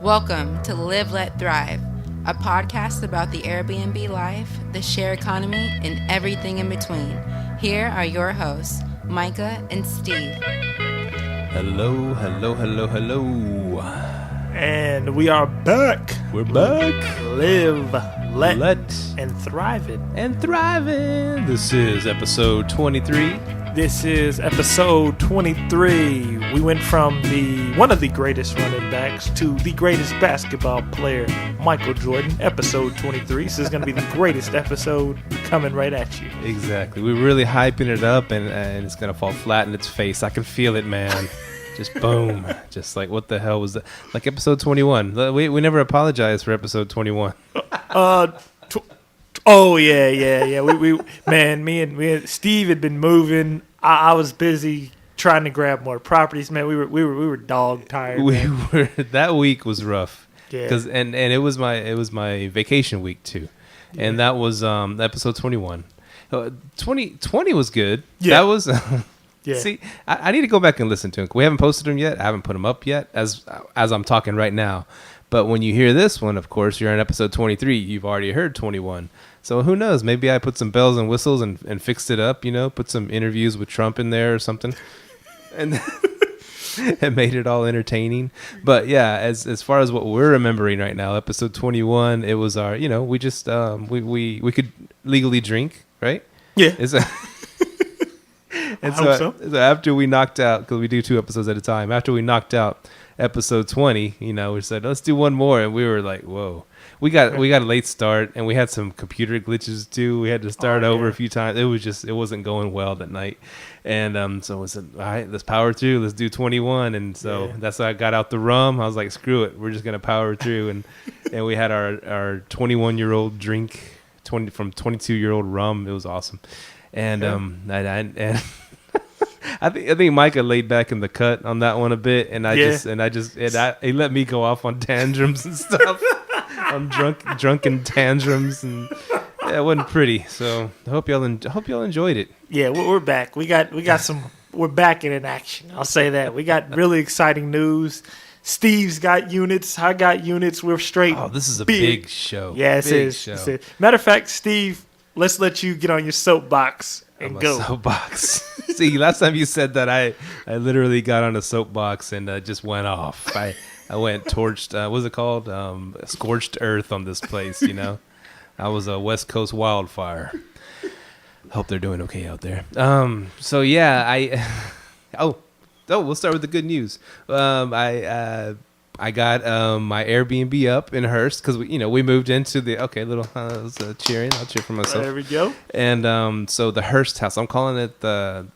Welcome to Live, Let Thrive, a podcast about the Airbnb life, the share economy, and everything in between. Here are your hosts, Myka and Steve. Hello. And we are back. We're back. Live, let, and and thrive it. thriving. This is episode 23. This is episode 23. We went from one of the greatest running backs to the greatest basketball player, Michael Jordan, episode 23. So it's going to be the greatest episode coming right at you. Exactly. We're really hyping it up, and it's going to fall flat in its face. I can feel it, man. Just boom. Just like, what the hell was that? Like episode 21. We never apologized for episode 21. Oh yeah. Me and Steve had been moving. I was busy trying to grab more properties. Man, we were dog tired. That week was rough. Yeah. And it was my vacation week too, and that was episode 21. 2020 was good. Yeah. That was. Yeah. See, I need to go back and listen to them. We haven't posted them yet. I haven't put them up yet as I'm talking right now. But when you hear this one, of course, you're on episode 23. You've already heard 21. So who knows? Maybe I put some bells and whistles and fixed it up, put some interviews with Trump in there or something. And and made it all entertaining. But yeah, as far as what we're remembering right now, episode 21, it was our, we just, we could legally drink, right? Yeah. And I hope so. So after we knocked out, because we do 2 episodes at a time, after we knocked out episode 20, we said, let's do one more. And we were like, whoa. We got a late start, and we had some computer glitches too. We had to start over a few times. It wasn't going well that night. And so we said, all right, let's power through. Let's do 21. And so that's how I got out the rum. I was like, screw it. We're just going to power through. And we had our 21-year-old drink from 22-year-old rum. It was awesome. And I think Myka laid back in the cut on that one a bit, and he let me go off on tantrums and stuff, on drunken tantrums, and it wasn't pretty. So I hope y'all enjoyed it. Yeah, we're back. We got some. We're back in action. I'll say that. We got really exciting news. Steve's got units. I got units. We're straight. Oh, this is a big show. Yeah, it is. Matter of fact, Steve, let's let you get on your soapbox and go. Soapbox. See, last time you said that, I literally got on a soapbox and just went off. I went torched. What's it called? Scorched earth on this place. I was a West Coast wildfire. Hope they're doing okay out there. So yeah, we'll start with the good news. I got my Airbnb up in Hurst because we moved into the cheering. I'll cheer for myself. There we go. And so the Hurst house, I'm calling it the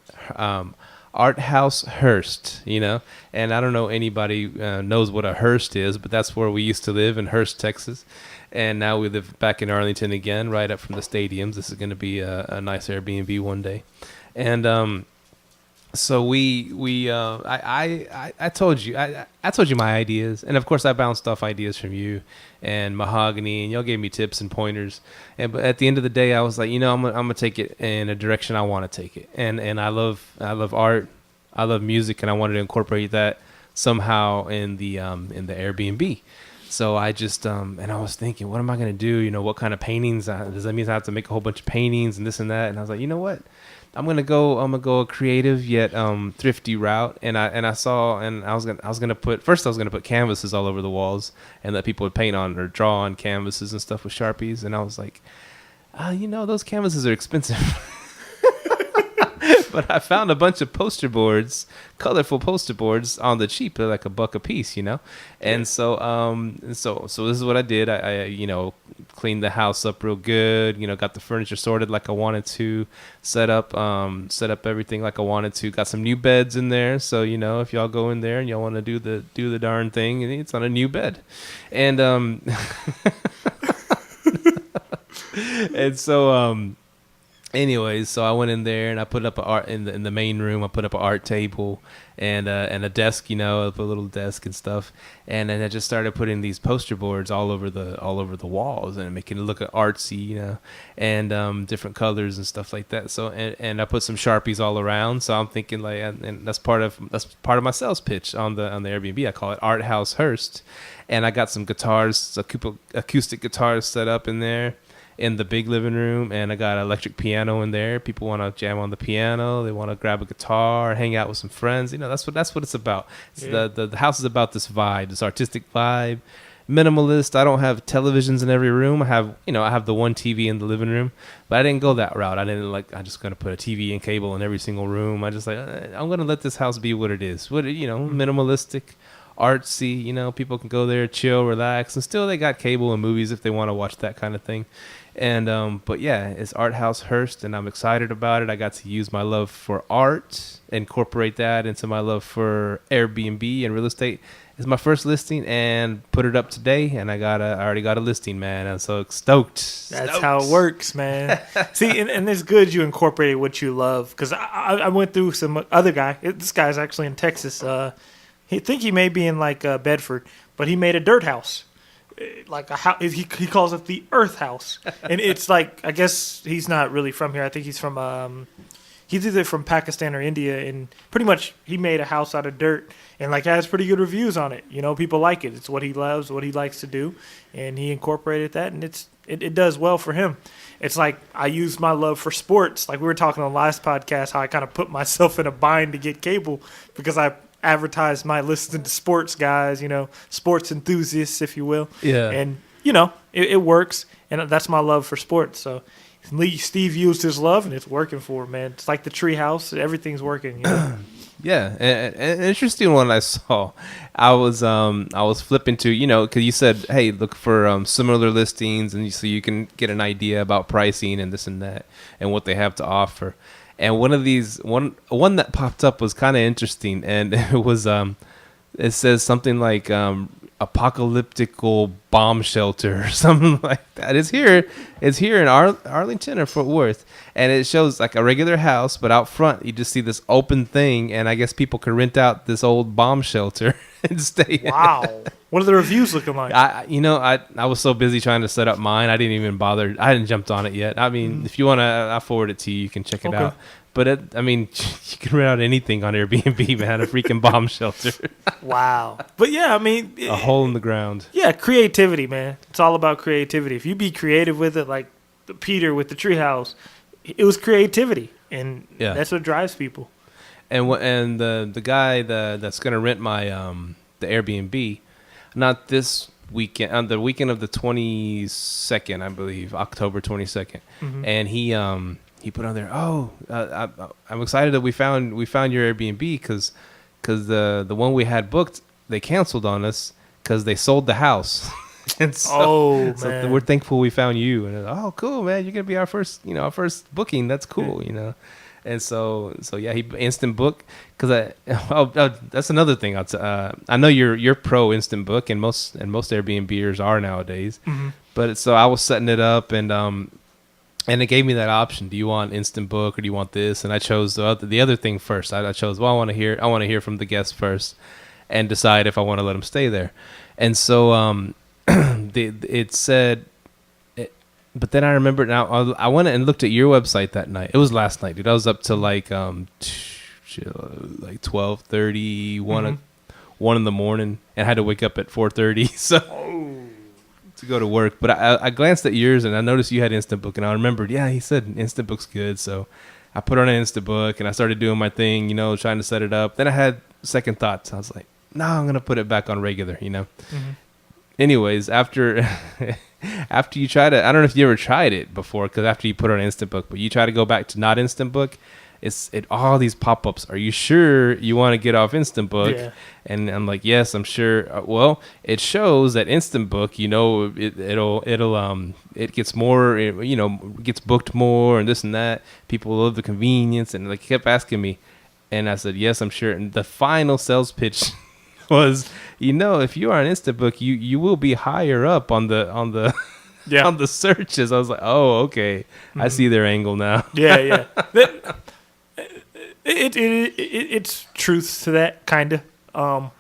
Art House Hurst. And I don't know anybody knows what a Hurst is, but that's where we used to live in Hurst, Texas. And now we live back in Arlington again, right up from the stadiums. This is going to be a nice Airbnb one day, and so I told you my ideas, and of course I bounced off ideas from you and Mahogany, and y'all gave me tips and pointers. But at the end of the day, I was like, I'm gonna take it in a direction I want to take it, and I love art, I love music, and I wanted to incorporate that somehow in the Airbnb. So I just and I was thinking, what am I gonna do? What kind of paintings? Does that mean I have to make a whole bunch of paintings and this and that? And I was like, you know what? I'm gonna go a creative yet thrifty route, and I was gonna put canvases all over the walls and let people paint on or draw on canvases and stuff with Sharpies, and I was like, those canvases are expensive. But I found a bunch of colorful poster boards on the cheap. They're like $1 a piece, And so this is what I did. I cleaned the house up real good. Got the furniture sorted like I wanted to. Set up everything like I wanted to. Got some new beds in there. So if y'all go in there and y'all want to do the darn thing, it's on a new bed. And and so anyways, so I went in there and I put up a art in the main room. I put up an art table and a desk, a little desk and stuff. And then I just started putting these poster boards all over the walls and making it look artsy, and different colors and stuff like that. So and I put some Sharpies all around. So I'm thinking like, and that's part of my sales pitch on the Airbnb. I call it Art House Hurst, and I got some guitars, acoustic guitars set up in there in the big living room, and I got an electric piano in there. People want to jam on the piano. They want to grab a guitar, hang out with some friends. That's what it's about. The house is about this vibe, this artistic vibe. Minimalist. I don't have televisions in every room. I have the one TV in the living room, but I didn't go that route. I'm just going to put a TV and cable in every single room. I just I'm going to let this house be what it is. Minimalistic, artsy, people can go there, chill, relax, and still they got cable and movies if they want to watch that kind of thing. And but yeah, it's Art House Hurst, and I'm excited about it. I got to use my love for art, incorporate that into my love for Airbnb and real estate. It's my first listing, and put it up today, and I already got a listing, man. I'm so stoked. That's how it works, man. See, and it's good you incorporated what you love, because I went through some other guy. This guy's actually in Texas. He may be in like Bedford, but he made a dirt house. Like a house, he calls it the Earth House, and it's like, I guess he's not really from here. I think he's from he's either from Pakistan or India, and pretty much he made a house out of dirt, and like has pretty good reviews on it. People like it. It's what he loves, what he likes to do, and he incorporated that, and it does well for him. It's like I use my love for sports, like we were talking on the last podcast, how I kind of put myself in a bind to get cable because I advertise my listening to sports guys, sports enthusiasts, if you will. Yeah. And, it works. And that's my love for sports. So Steve used his love, and it's working for him, man. It's like the tree house. Everything's working. Yeah. And an interesting one I saw. I was flipping to, because you said, hey, look for similar listings, and so you can get an idea about pricing and this and that and what they have to offer. And one of these, one that popped up was kind of interesting, and it was, it says something like apocalyptical bomb shelter or something like that. It's here in Arlington or Fort Worth, and it shows like a regular house, but out front you just see this open thing, and I guess people can rent out this old bomb shelter and stay. Wow. What are the reviews looking like? I was so busy trying to set up mine, I didn't even bother. I hadn't jumped on it yet. I mean, if you want to, I'll forward it to you. You can check it out. But you can rent out anything on Airbnb, man. A freaking bomb shelter. Wow. But yeah, a hole in the ground. Yeah, creativity, man. It's all about creativity. If you be creative with it, like Peter with the treehouse, it was creativity, and that's what drives people. And the guy that's gonna rent my the Airbnb, not this weekend, on the weekend of the 22nd, I believe, October 22nd, and he put on there, I'm excited that we found your Airbnb because the one we had booked, they canceled on us because they sold the house. And so we're thankful we found you. And cool, man, you're gonna be our first booking. That's cool, And so yeah, he instant book, because that's another thing. I know you're pro instant book, and most Airbnbers are nowadays. But so I was setting it up, and it gave me that option. Do you want instant book or do you want this? And I chose the other thing first. I chose, I want to hear from the guests first, and decide if I want to let them stay there. And so it said. But then I remember now, I went and looked at your website that night. It was last night, dude. I was up to like 12:30, 1 in the morning, and had to wake up at 4:30 to go to work. But I glanced at yours, and I noticed you had Instant Book, and I remembered, he said Instant Book's good. So I put on an Instant Book, and I started doing my thing, trying to set it up. Then I had second thoughts. I was like, no, I'm going to put it back on regular, Anyways, after you try to, I don't know if you ever tried it before, because after you put on Instant Book, but you try to go back to not Instant Book, all these pop-ups. Are you sure you want to get off Instant Book? Yeah. And I'm like, yes, I'm sure. Well, it shows that Instant Book, it gets more, gets booked more and this and that. People love the convenience, and like kept asking me, and I said, yes, I'm sure. And the final sales pitch was, if you are an Instant Book, you will be higher up on the on the searches. I was like, oh, okay. I see their angle now. Yeah. It's truth to that, kind of.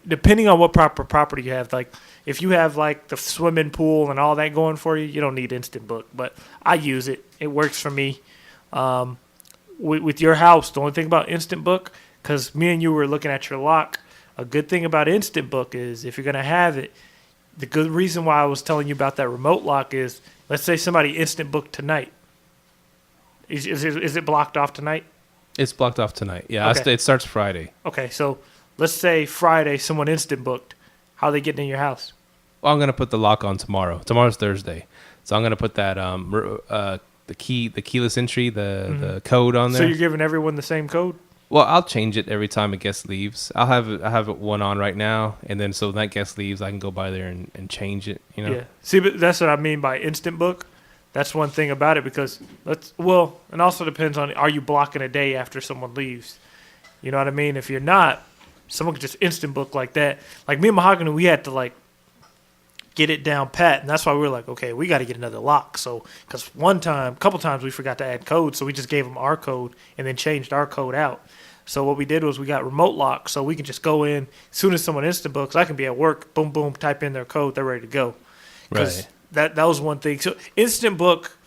Depending on what property you have, like if you have like the swimming pool and all that going for you, you don't need Instant Book. But I use it; it works for me. With your house, the only thing about Instant Book, because me and you were looking at your lock, a good thing about Instant Book is if you're gonna have it, the good reason why I was telling you about that remote lock is, let's say somebody Instant Book tonight. Is it blocked off tonight? It's blocked off tonight. Yeah, Okay. it starts Friday. Okay, so let's say Friday someone Instant Booked. How are they getting in your house? Well, I'm gonna put the lock on tomorrow. Tomorrow's Thursday, so I'm gonna put that the keyless entry, the code on there. So you're giving everyone the same code? Well, I'll change it every time a guest leaves. I have it one on right now, and then so when that guest leaves, I can go by there and change it. You know. Yeah. See, but that's what I mean by Instant Book. That's one thing about it, because and also depends on, are you blocking a day after someone leaves? You know what I mean? If you're not, someone could just Instant Book like that. Like me and Mahogany, we had to like get it down pat, and that's why we were like, okay, we got to get another lock. So, because a couple times we forgot to add code, so we just gave them our code and then changed our code out. So what we did was we got remote lock, so we can just go in as soon as someone Instant Books. I can be at work, boom, boom, type in their code, they're ready to go. Right. That was one thing. So Instant Book,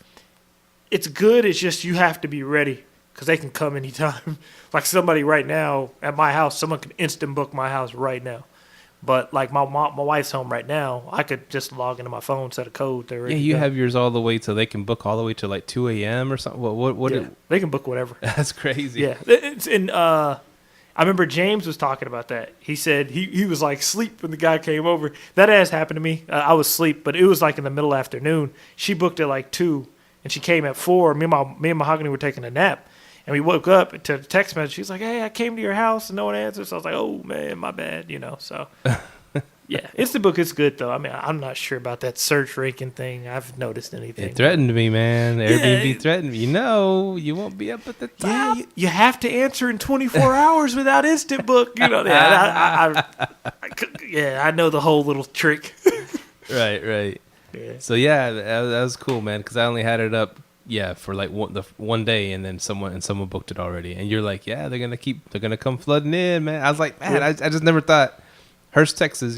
it's good. It's just you have to be ready, because they can come anytime. Like somebody right now at my house, someone can Instant Book my house right now. But like my wife's home right now, I could just log into my phone, set a code. They're ready. Yeah, you have yours all the way till they can book all the way to like 2 a.m. or something. What? Yeah, they can book whatever. That's crazy. Yeah, I remember James was talking about that. He said he was like asleep when the guy came over. That has happened to me. I was asleep, but it was like in the middle afternoon. She booked at like 2, and she came at 4. Me and Mahogany were taking a nap, and we woke up to the text message. She's like, "Hey, I came to your house and no one answered." So I was like, "Oh man, my bad," So yeah, Instant Book is good though. I mean, I'm not sure about that search ranking thing. I've noticed anything. It threatened me, man. Airbnb threatened me. You won't be up at the top. Yeah, you have to answer in 24 hours without Instant Book. I know the whole little trick. Right. Yeah. So yeah, that was cool, man. Because I only had it up, for like one day, and then someone booked it already. And you're like, yeah, they're gonna come flooding in, man. I was like, man, I just never thought. Hurst, Texas,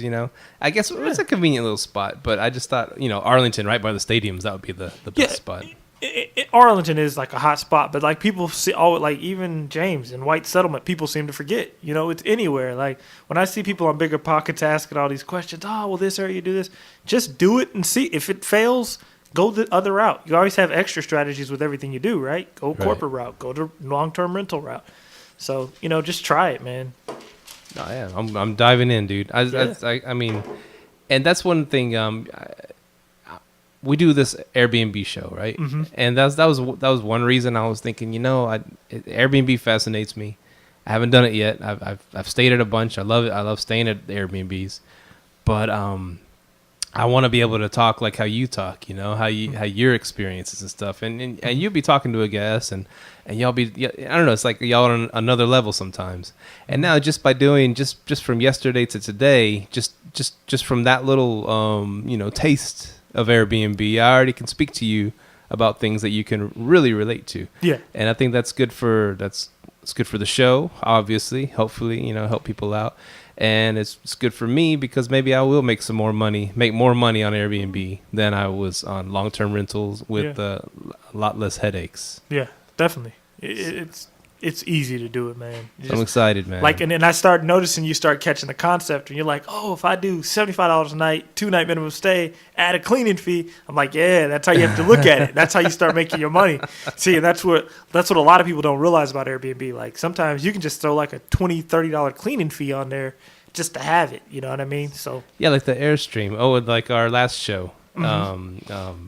I guess it's a convenient little spot, but I just thought, Arlington, right by the stadiums, that would be the best spot. Arlington is like a hot spot, but like people see, like even James and White Settlement, people seem to forget, it's anywhere. Like when I see people on Bigger Pockets asking all these questions, will this area do this? Just do it and see. If it fails, go the other route. You always have extra strategies with everything you do, right? Go corporate route, go to long-term rental route. So, just try it, man. Oh, yeah, I'm diving in, dude. I mean, and that's one thing. We do this Airbnb show, right? Mm-hmm. And that was one reason I was thinking. Airbnb fascinates me. I haven't done it yet. I've stayed at a bunch. I love it. I love staying at the Airbnbs, but I want to be able to talk like how you talk. How your experiences and stuff, and you'll be talking to a guest and y'all be, I don't know, it's like y'all on another level sometimes. And now just by doing just from yesterday to today, just from that little taste of Airbnb, I already can speak to you about things that you can really relate to. Yeah. And I think it's good for the show, obviously, hopefully, help people out. And it's good for me because maybe I will make more money on Airbnb than I was on long-term rentals with a lot less headaches. Yeah, definitely. It's easy to do it, man. I'm excited, man. Like, and then I start noticing you start catching the concept, and you're like, oh, if I do $75 a night, 2-night minimum stay, add a cleaning fee, I'm like, yeah, that's how you have to look at it. That's how you start making your money. See, and that's what a lot of people don't realize about Airbnb. Like, sometimes you can just throw like a $20, $30 cleaning fee on there just to have it. You know what I mean? So yeah, like the Airstream. Oh, like our last show. Mm-hmm.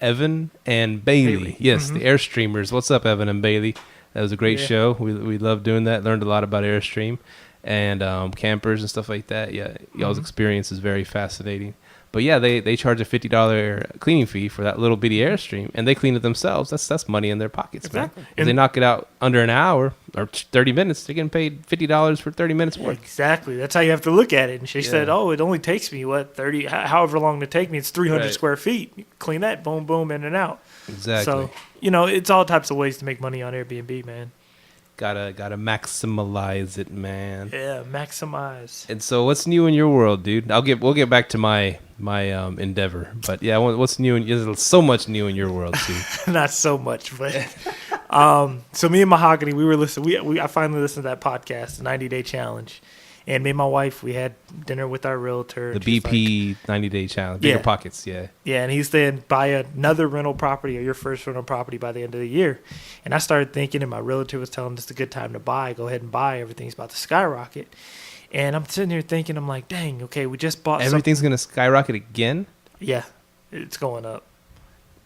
Evan and Bailey. Yes, the Airstreamers. What's up, Evan and Bailey? That was a great show. We loved doing that. Learned a lot about Airstream. and campers and stuff like that. Yeah, y'all's Mm-hmm. experience is very fascinating. But yeah, they charge a $50 cleaning fee for that little bitty Airstream, and they clean it themselves. That's money in their pockets, Exactly. man. If they knock it out under an hour or 30 minutes, they're getting paid $50 for 30 minutes worth. Exactly. That's how you have to look at it. And she Yeah. said, "Oh, it only takes me 30, however long to take me. It's 300 Right. square feet. You clean that, boom, boom, in and out." Exactly. So it's all types of ways to make money on Airbnb, man. Gotta maximize it, man. Yeah, maximize. And so, what's new in your world, dude? We'll get back to my endeavor, but yeah, what's new? There's so much new in your world too. Not so much, but so me and Mahogany, we were listening. I finally listened to that podcast, the 90-day challenge, and me and my wife, we had dinner with our realtor. The and she's BP 90-day challenge, bigger Yeah. pockets, yeah. Yeah, and he's saying buy another rental property or your first rental property by the end of the year. And I started thinking, and my realtor was telling us it's a good time to buy. Go ahead and buy. Everything's about to skyrocket. And I'm sitting here thinking, I'm like, dang, okay, we just bought Everything's gonna skyrocket again. Yeah, it's going up.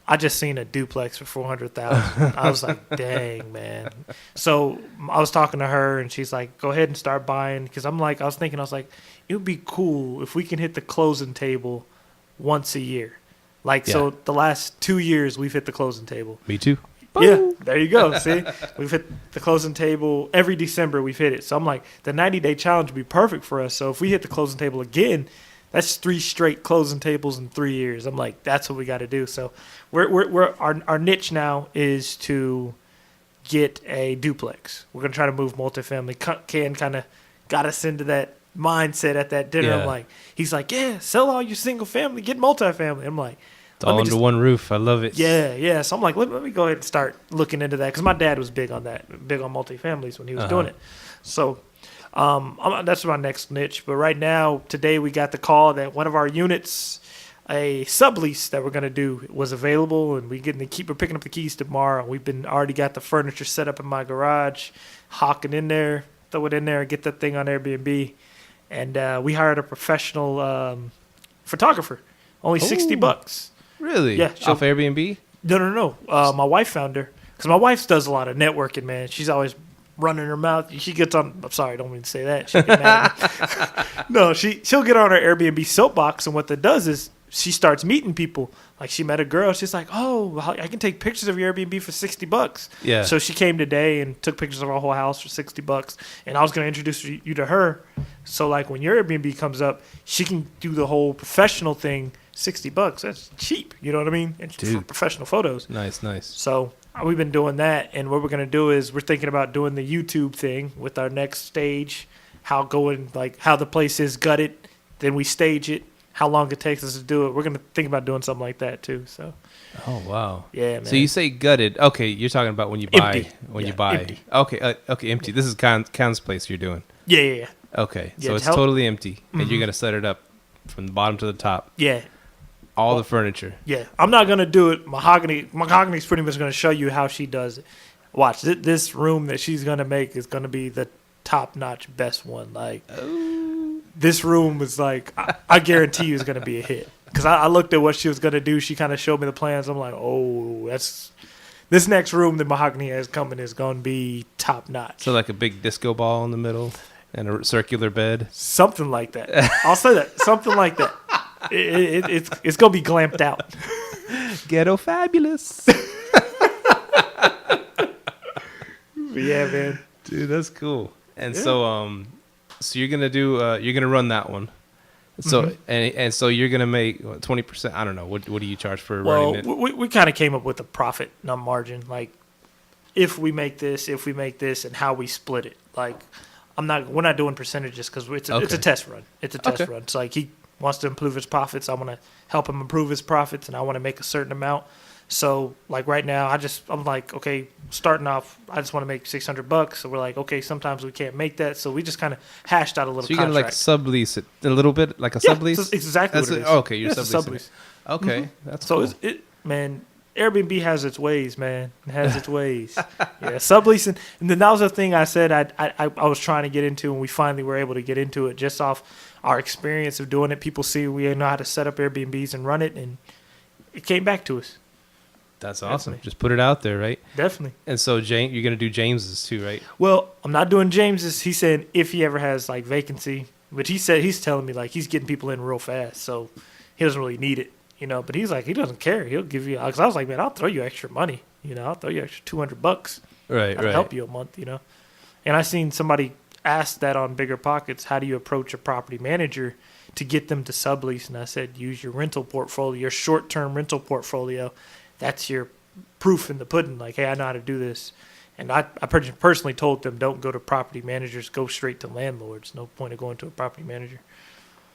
I just seen a duplex for $400,000. I was like, dang, man. So I was talking to her, and she's like, go ahead and start buying. Because I was thinking, it would be cool if we can hit the closing table once a year. So the last 2 years, we've hit the closing table. Me too. Yeah, there you go. See, we've hit the closing table every December. We've hit it. So I'm like, the 90-day challenge would be perfect for us. So if we hit the closing table again, that's 3 straight closing tables in 3 years. I'm like, that's what we got to do. So our niche now is to get a duplex. We're gonna try to move multifamily. Ken kind of got us into that mindset at that dinner. Yeah. I'm like, he's like, yeah, sell all your single family, get multifamily. I'm like, It's all under one roof. I love it. yeah. So I'm like, let me go ahead and start looking into that, because my dad was big on that, big on multifamilies when he was doing it. So that's my next niche. But right now, today we got the call that one of our units, a sublease that we're gonna do, was available, and we're picking up the keys tomorrow. We've already got the furniture set up in my garage, hawking in there, throw it in there, and get that thing on Airbnb. And we hired a professional photographer, only $60. Really? Yeah, Off Airbnb? No. My wife found her, because my wife does a lot of networking, man. She's always running her mouth. She gets on. I'm sorry, I don't mean to say that. She'll get mad at me. No, she'll get on her Airbnb soapbox, and what that does is she starts meeting people. Like, she met a girl. She's like, "Oh, I can take pictures of your Airbnb for $60." Yeah. So she came today and took pictures of our whole house for $60. And I was going to introduce you to her. So like, when your Airbnb comes up, she can do the whole professional thing. $60. That's cheap. You know what I mean? And for Dude. professional photos. Nice. So we've been doing that, and what we're going to do is we're thinking about doing the YouTube thing with our next stage, how the place is gutted, then we stage it, how long it takes us to do it. We're going to think about doing something like that too. So Oh wow. yeah, man. So you say gutted? Okay, you're talking about when you buy. Empty. When you Yeah, buy. empty. Okay, empty. This is Con's place you're doing. Yeah. Okay, Yeah, so it's tell- totally empty, and Mhm. you're gonna set it up from the bottom to the top, Yeah. all the furniture. Yeah. I'm not going to do it. Mahogany's pretty much going to show you how she does it. Watch, this room that she's going to make is going to be the top-notch best one. Like, this room is like, I guarantee you is going to be a hit. Because I looked at what she was going to do. She kind of showed me the plans. I'm like, oh, this next room that Mahogany has coming is going to be top-notch. So like a big disco ball in the middle and a circular bed. Something like that. I'll say that. Something like that. It's going to be glamped out. Ghetto fabulous. Yeah, man. Dude, that's cool. And Yeah. so you're gonna do you're gonna run that one. So and so you're gonna make 20%. I don't know. What do you charge for Well, running it? we kind of came up with a profit margin, like if we make this, and how we split it. Like, we're not doing percentages, because it's a Okay. test run. It's a test Okay. run. It's like, he wants to improve his profits. I want to help him improve his profits, and I want to make a certain amount. So like right now, I'm like, okay, starting off, I just want to make $600. So we're like, okay, sometimes we can't make that. So we just kind of hashed out a little So you're gonna like contract. sublease it a little bit, like a Yeah, sublease. it's exactly what it is. Okay, you're Yeah, it's a subleasing. It. Okay, that's So cool. man, Airbnb has its ways, man. It has its ways. Yeah, subleasing. And then that was the thing I said I was trying to get into, and we finally were able to get into it just off our experience of doing it. People see we know how to set up Airbnbs and run it, and it came back to us. That's awesome. Definitely. Just put it out there, right? Definitely. And so James, you're gonna do James's too, right? Well, I'm not doing James's. He said if he ever has like vacancy, which he said he's telling me like he's getting people in real fast, so he doesn't really need it, you know. But he's like he doesn't care. He'll give you. Because I was like, man, I'll throw you extra money, you know. I'll throw you extra $200. Right, That'll right. help you a month, you know. And I seen somebody ask that on Bigger Pockets. How do you approach a property manager to get them to sublease? And I said, use your rental portfolio, your short-term rental portfolio. That's your proof in the pudding. Like, hey, I know how to do this. And I personally told them, don't go to property managers, go straight to landlords. No point of going to a property manager.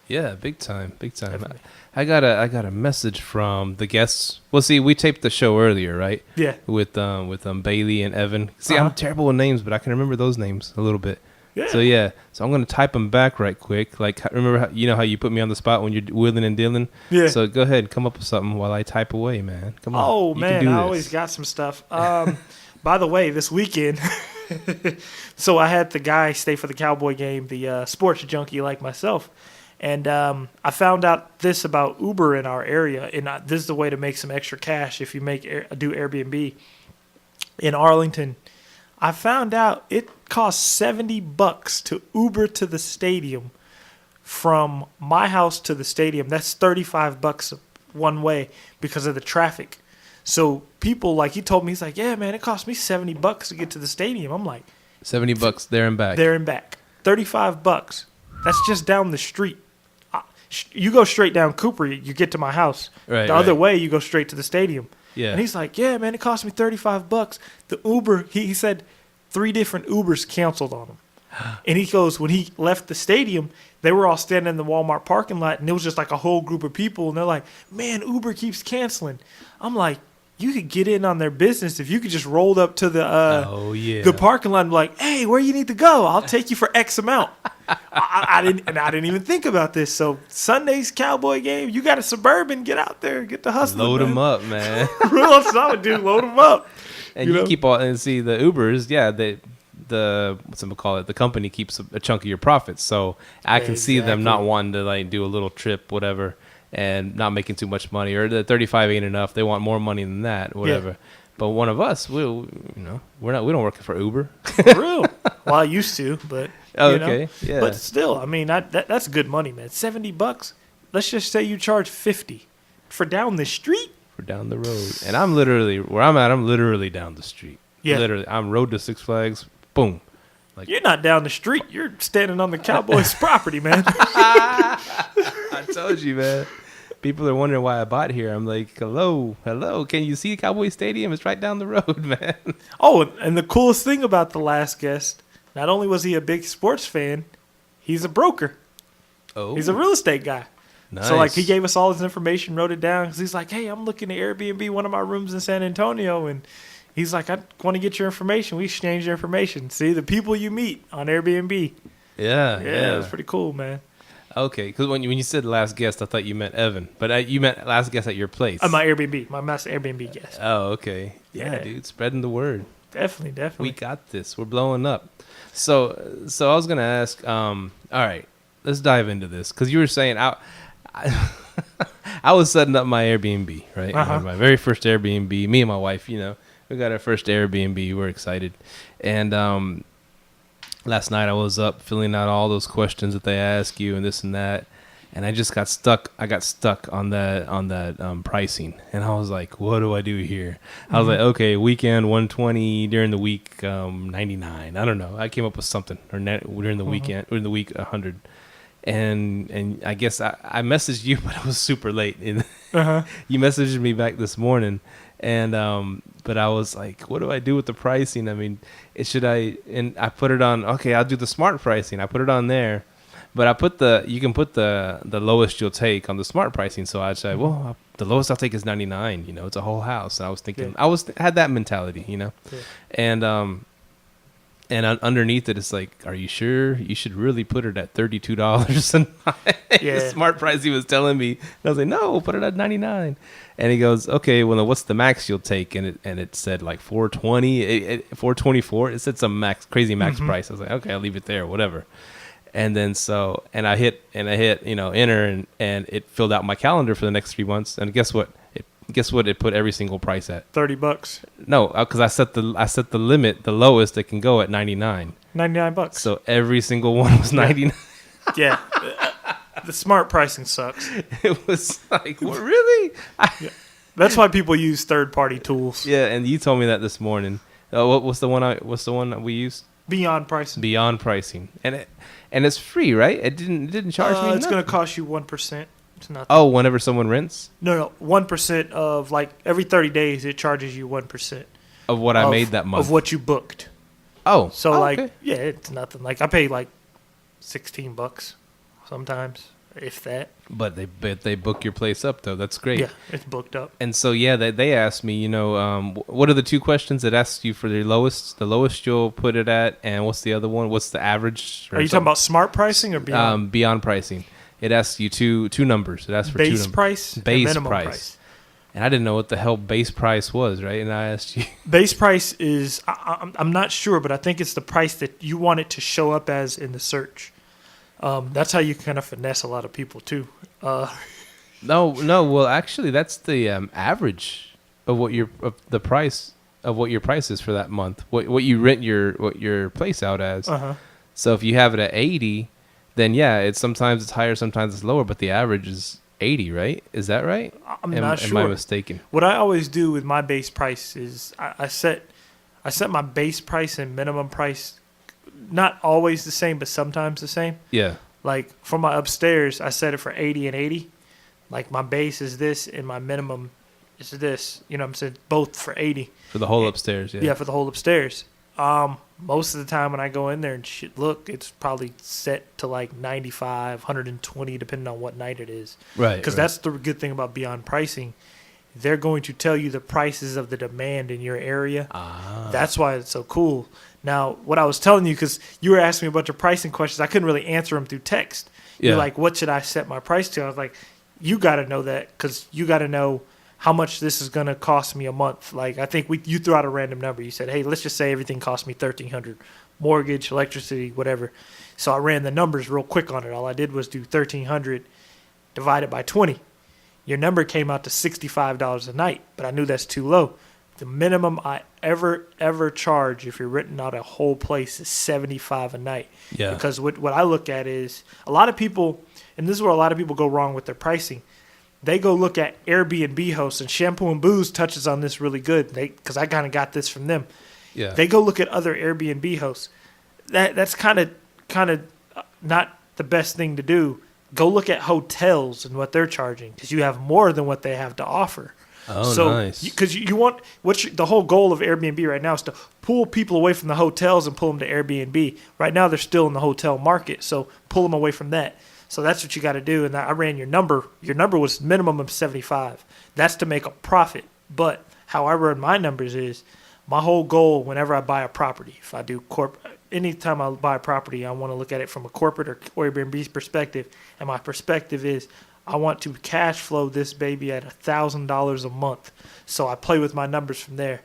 Yeah, big time, big time. Definitely. I got a message from the guests. Well, see, we taped the show earlier, right? Yeah. With Bailey and Evan. See, Uh-huh. I'm terrible with names, but I can remember those names a little bit. Yeah. So I'm gonna type them back right quick. Like, remember how you put me on the spot when you're wheeling and dealing? Yeah. So go ahead and come up with something while I type away, man. Come on. Oh, You can man, do I this. always got some stuff. By the way, this weekend, so I had the guy stay for the Cowboy game, the sports junkie like myself. And I found out this about Uber in our area. And this is the way to make some extra cash if you do Airbnb in Arlington. I found out it costs $70 to Uber to the stadium from my house to the stadium. That's $35 one way because of the traffic. So people, like, he told me, he's like, yeah, man, it cost me $70 to get to the stadium. I'm like, $70 there and back. there and back. $35. That's just down the street. You go straight down Cooper, you get to my house. Right, the other right. way, you go straight to the stadium. Yeah. And he's like, yeah, man, it cost me $35. The Uber, he said 3 different Ubers canceled on him. And he goes, when he left the stadium, they were all standing in the Walmart parking lot, and it was just like a whole group of people. And they're like, man, Uber keeps canceling. I'm like, you could get in on their business if you could just roll up to the parking lot and be like, hey, where you need to go? I'll take you for X amount. I didn't even think about this. So Sunday's Cowboy game, you got a Suburban, get out there, get the hustling. Load them up, man. Real else I would do, load them up. And you keep all, and see the Ubers, yeah, the what's it call it? The company keeps a chunk of your profits. So I can see them not wanting to like do a little trip, whatever, and not making too much money, or the 35 ain't enough. They want more money than that, whatever. Yeah. But one of us, we don't work for Uber. For real. Well, I used to, but okay, yeah. But still, I mean, that's good money, man. $70. Let's just say you charge $50 for down the street. For down the road, and I'm literally where I'm at. I'm literally down the street. Yeah, literally, I'm road to Six Flags. Boom. Like, you're not down the street. You're standing on the Cowboys' property, man. I told you, man. People are wondering why I bought here. I'm like, hello. Can you see Cowboy Stadium? It's right down the road, man. Oh, and the coolest thing about the last guest, not only was he a big sports fan, he's a broker. Oh. He's a real estate guy. Nice. So, like, he gave us all his information, wrote it down. Because he's like, hey, I'm looking to Airbnb one of my rooms in San Antonio. And he's like, I want to get your information. We exchange your information. See, the people you meet on Airbnb. Yeah. It was pretty cool, man. Okay, because when you said last guest, I thought you meant Evan, but you meant last guest at your place. My Airbnb, my master Airbnb guest. Oh, okay. Yeah, dude, spreading the word. Definitely. We got this. We're blowing up. So I was gonna ask. All right, let's dive into this because you were saying I was setting up my Airbnb, right? Uh-huh. My very first Airbnb. Me and my wife, we got our first Airbnb. We're excited, and last night I was up filling out all those questions that they ask you and this and that, and I just got stuck. I got stuck on that pricing, and I was like, "What do I do here?" I was like, "Okay, weekend 120, during the week 99." I don't know. I came up with something, or during the weekend, during the week 100, and I guess I messaged you, but it was super late. You messaged me back this morning. And but I was like, what do I do with the pricing? I mean, and I put it on, okay, I'll do the smart pricing. I put it on there, but you can put the lowest you'll take on the smart pricing. So I said, well, the lowest I'll take is 99, it's a whole house. And I was thinking, had that mentality, and underneath it, it's like, are you sure? You should really put it at $32 a night. The smart price he was telling me. And I was like, no, put it at 99. And he goes, okay, well, what's the max you'll take? And it said like 420, 424. It said some crazy max price. I was like, okay, I'll leave it there, whatever. And then and I hit enter, and it filled out my calendar for the next 3 months. And guess what? Guess what? It put every single price at $30. no, because I set the limit, the lowest it can go at $99. $99. So every single one was $99. Yeah. The smart pricing sucks. It was like, what, really? Yeah. That's why people use third-party tools. Yeah, and you told me that this morning. What's the one that we used? Beyond pricing. Beyond pricing, and it's free, right? It didn't charge me. It's going to cost you 1%. It's nothing. Oh, whenever someone rents? No, 1% of like every 30 days it charges you 1% Of what I made that month. Of what you booked. Oh. So okay. yeah, it's nothing. Like I pay like $16 sometimes, if that. But they book your place up though. That's great. Yeah, it's booked up. And so yeah, they asked me, what are the two questions that asked you for the lowest? The lowest you'll put it at, and what's the other one? What's the average? Are you talking about smart pricing or beyond? Beyond pricing. It asks you two numbers. It asks for base two price, base and minimum price. And I didn't know what the hell base price was, right? And I asked you. Base price is I'm not sure, but I think it's the price that you want it to show up as in the search. That's how you kind of finesse a lot of people too. No. Well, actually, that's the average of the price of what your price is for that month. What you rent your place out as. Uh-huh. So if you have it at 80, then yeah, sometimes it's higher, sometimes it's lower, but the average is 80, right? Is that right? I'm not sure. Am I mistaken? What I always do with my base price is I set my base price and minimum price, not always the same, but sometimes the same. Yeah. Like for my upstairs, I set it for 80 and 80. Like my base is this and my minimum is this. You know what I'm saying? Both for 80. For the whole upstairs, yeah. Yeah, for the whole upstairs. Most of the time when I go in there and look, it's probably set to like 95, 120, depending on what night it is. Right. Because that's the good thing about Beyond Pricing. They're going to tell you the prices of the demand in your area. Ah. That's why it's so cool. Now, what I was telling you, because you were asking me a bunch of pricing questions, I couldn't really answer them through text. Yeah. You're like, what should I set my price to? I was like, you got to know that because you got to know how much this is going to cost me a month. Like, I think you threw out a random number. You said, hey, let's just say everything cost me $1,300, mortgage, electricity, whatever. So I ran the numbers real quick on it. All I did was do $1,300 divided by 20. Your number came out to $65 a night, but I knew that's too low. The minimum I ever charge if you're renting out a whole place is $75 a night. Yeah. Because what I look at is a lot of people, and this is where a lot of people go wrong with their pricing. They go look at Airbnb hosts, and Shampoo and Booze touches on this really good because I kind of got this from them. Yeah. They go look at other Airbnb hosts. That's kind of not the best thing to do. Go look at hotels and what they're charging because you have more than what they have to offer. Oh, so, nice. Because you want the whole goal of Airbnb right now is to pull people away from the hotels and pull them to Airbnb. Right now, they're still in the hotel market, so pull them away from that. So that's what you got to do. And I ran your number. Your number was minimum of 75. That's to make a profit. But how I run my numbers is my whole goal whenever I buy a property. If I do anytime I buy a property, I want to look at it from a corporate or Airbnb's perspective. And my perspective is I want to cash flow this baby at $1,000 a month. So I play with my numbers from there.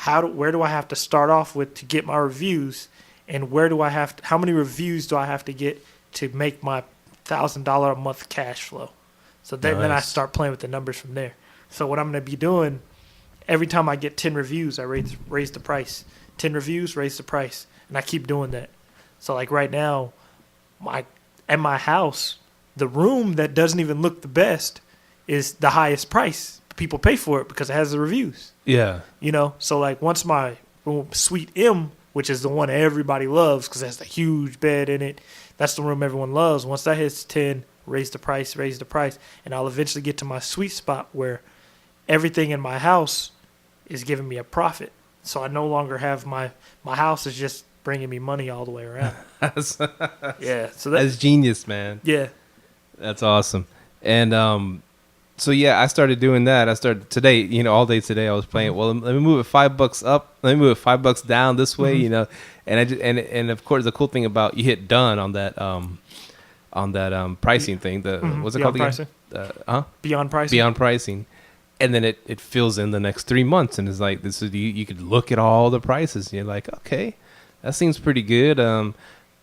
Where do I have to start off with to get my reviews? And how many reviews do I have to get to make my $1,000 a month cash flow? So then I start playing with the numbers from there. So what I'm going to be doing, every time I get 10 reviews, I raise the price. 10 reviews, raise the price. And I keep doing that. So like right now, at my house, the room that doesn't even look the best is the highest price. People pay for it because it has the reviews. Yeah. So like once my room, Suite M, which is the one everybody loves because it has the huge bed in it, that's the room everyone loves. Once that hits 10, raise the price. And I'll eventually get to my sweet spot where everything in my house is giving me a profit. So I no longer have my house is just bringing me money all the way around. Yeah. So that's genius, man. Yeah. That's awesome. And so yeah, I started doing that. I started today, all day today I was playing, well, let me move it $5 up, let me move it $5 down this way, and of course the cool thing about you hit done on that pricing thing, what's it called again? Beyond pricing. Beyond pricing. And then it fills in the next 3 months and it's like you could look at all the prices and you're like, okay, that seems pretty good.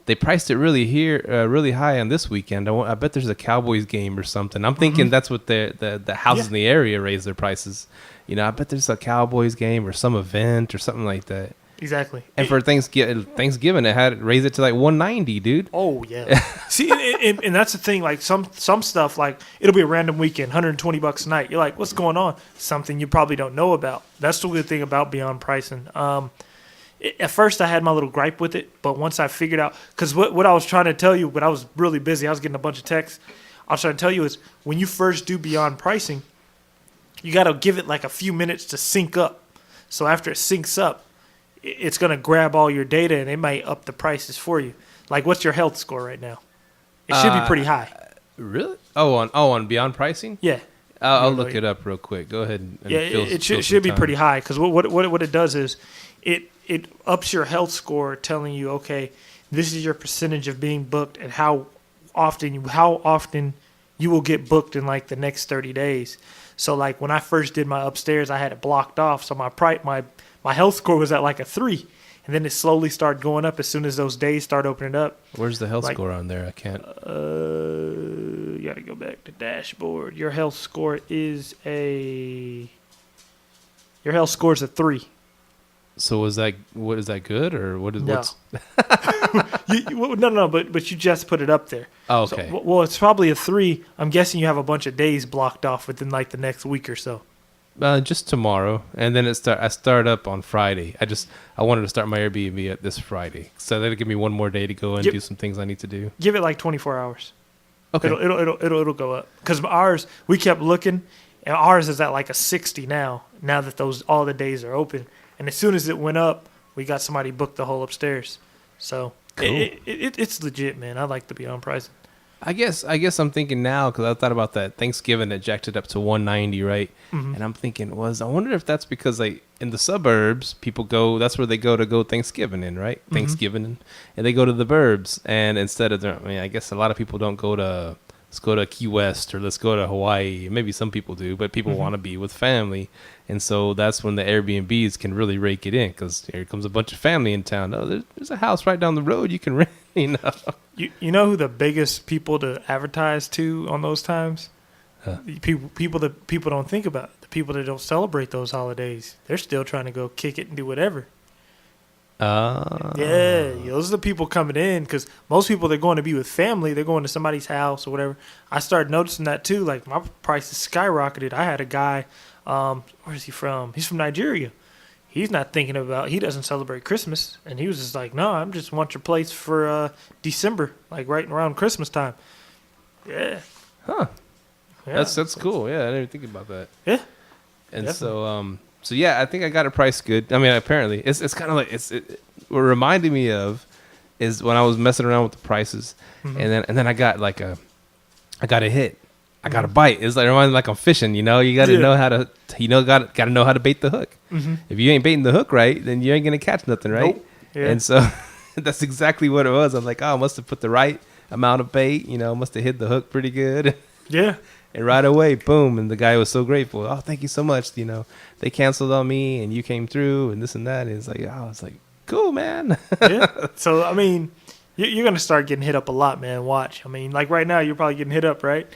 they priced it really high on this weekend. I bet there's a Cowboys game or something. I'm thinking that's what the houses in the area raise their prices. I bet there's a Cowboys game or some event or something like that. Exactly. And for Thanksgiving, it had raised it to like $190, dude. Oh yeah. See, and that's the thing. Like some stuff, like it'll be a random weekend, $120 a night. You're like, what's going on? Something you probably don't know about. That's the good thing about Beyond Pricing. At first, I had my little gripe with it, but once I figured out, because what I was trying to tell you, but I was really busy, I was getting a bunch of texts. I was trying to tell you is when you first do Beyond Pricing, you got to give it like a few minutes to sync up. So after it syncs up, it's going to grab all your data and it might up the prices for you. Like, what's your health score right now? It should be pretty high. Really? On Beyond Pricing? Yeah. I'll look it up real quick. Go ahead. And it should be pretty high because what it does is it ups your health score, telling you, okay, this is your percentage of being booked and how often you will get booked in like the next 30 days. So like when I first did my upstairs, I had it blocked off, so my health score was at like a 3, and then it slowly started going up as soon as those days start opening up. Where's the health score on there? I can't. You got to go back to dashboard. Your health score is a 3. So is that good or what is what's? No, but you just put it up there. Oh, okay. So, well, it's probably a 3. I'm guessing you have a bunch of days blocked off within like the next week or so. Just tomorrow, and then I start up on Friday. I wanted to start my Airbnb at this Friday, so that'll give me one more day to go and do some things I need to do. Give it like 24 hours. Okay, it'll go up because ours, we kept looking, and ours is at like a 60 now. Now that all the days are open, and as soon as it went up, we got somebody booked the whole upstairs. So cool. It's legit, man. I like the Beyond Pricing. I guess I'm thinking now because I thought about that Thanksgiving that jacked it up to 190, right? Mm-hmm. And I'm thinking, I wonder if that's because like in the suburbs, people go. That's where they go Thanksgiving in, right? Mm-hmm. Thanksgiving, and they go to the burbs, and instead of I guess a lot of people don't go to. Let's go to Key West or let's go to Hawaii. Maybe some people do, but people want to be with family. And so that's when the Airbnbs can really rake it in because here comes a bunch of family in town. Oh, there's a house right down the road you can rent, You know who the biggest people to advertise to on those times? People that people don't think about. The people that don't celebrate those holidays. They're still trying to go kick it and do whatever. Yeah, those are the people coming in because most people they're going to be with family. They're going to somebody's house or whatever. I started noticing that too. Like my prices skyrocketed. I had a guy. Where is he from? He's from Nigeria. He's not thinking about. He doesn't celebrate Christmas, and he was just like, "No, I'm just want your place for December, like right around Christmas time." Yeah. Huh. Yeah. That's cool. Yeah, I didn't even think about that. Yeah. And definitely. So yeah, I think I got it priced good. I mean, apparently, it's kind of like what it reminded me of is when I was messing around with the prices, and then I got like a hit. I got a bite. It's like it reminds me like I'm fishing. You got to know how to. Got to know how to bait the hook. Mm-hmm. If you ain't baiting the hook right, then you ain't gonna catch nothing, right? Nope. Yeah. And so that's exactly what it was. I'm like, I must have put the right amount of bait. Must have hit the hook pretty good. Yeah. And right away, boom, and the guy was so grateful. Oh, thank you so much. They canceled on me, and you came through, and this and that. And it's like, it's like, cool, man. Yeah. So I mean, you're gonna start getting hit up a lot, man. Watch. I mean, like right now, you're probably getting hit up, right?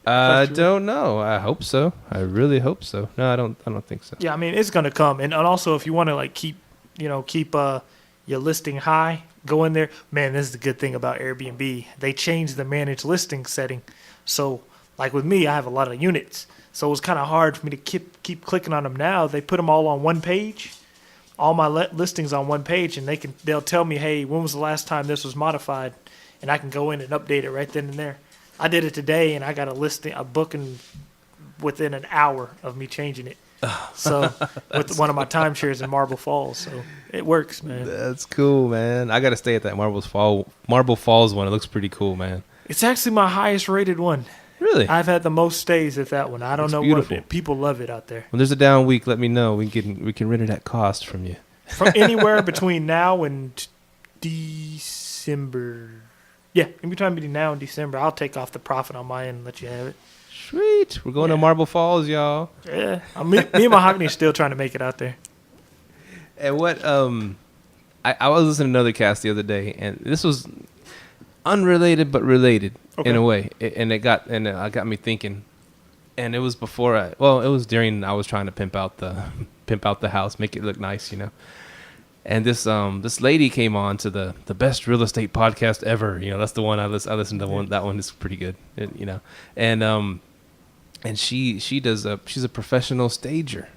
I don't know. I hope so. I really hope so. No, I don't think so. Yeah, I mean, it's gonna come, and also if you want to like keep your listing high, go in there. Man, this is the good thing about Airbnb. They changed the managed listing setting, so. Like with me, I have a lot of units, so it was kind of hard for me to keep clicking on them. Now they put them all on one page, all my listings on one page, and they'll tell me, hey, when was the last time this was modified, and I can go in and update it right then and there. I did it today, and I got a booking within an hour of me changing it. So with one of my timeshares in Marble Falls, so it works, man. That's cool, man. I got to stay at that Marble Falls one. It looks pretty cool, man. It's actually my highest rated one. Really? I've had the most stays at that one. I don't know what people love it out there. When there's a down week, let me know. We can rent it at cost from you. From anywhere between now and December. Yeah, in between now and December, I'll take off the profit on my end and let you have it. Sweet. We're going to Marble Falls, y'all. Yeah. Me and Mahogany are still trying to make it out there. And what I was listening to another cast the other day, and this was unrelated but related Okay. in a way, and it got me thinking. And it was before it was during I was trying to pimp out the house, make it look nice, you know. And this lady came on to the best real estate podcast ever, you know. That's the one I listened to. One that one is pretty good, you know. And she does she's a professional stager,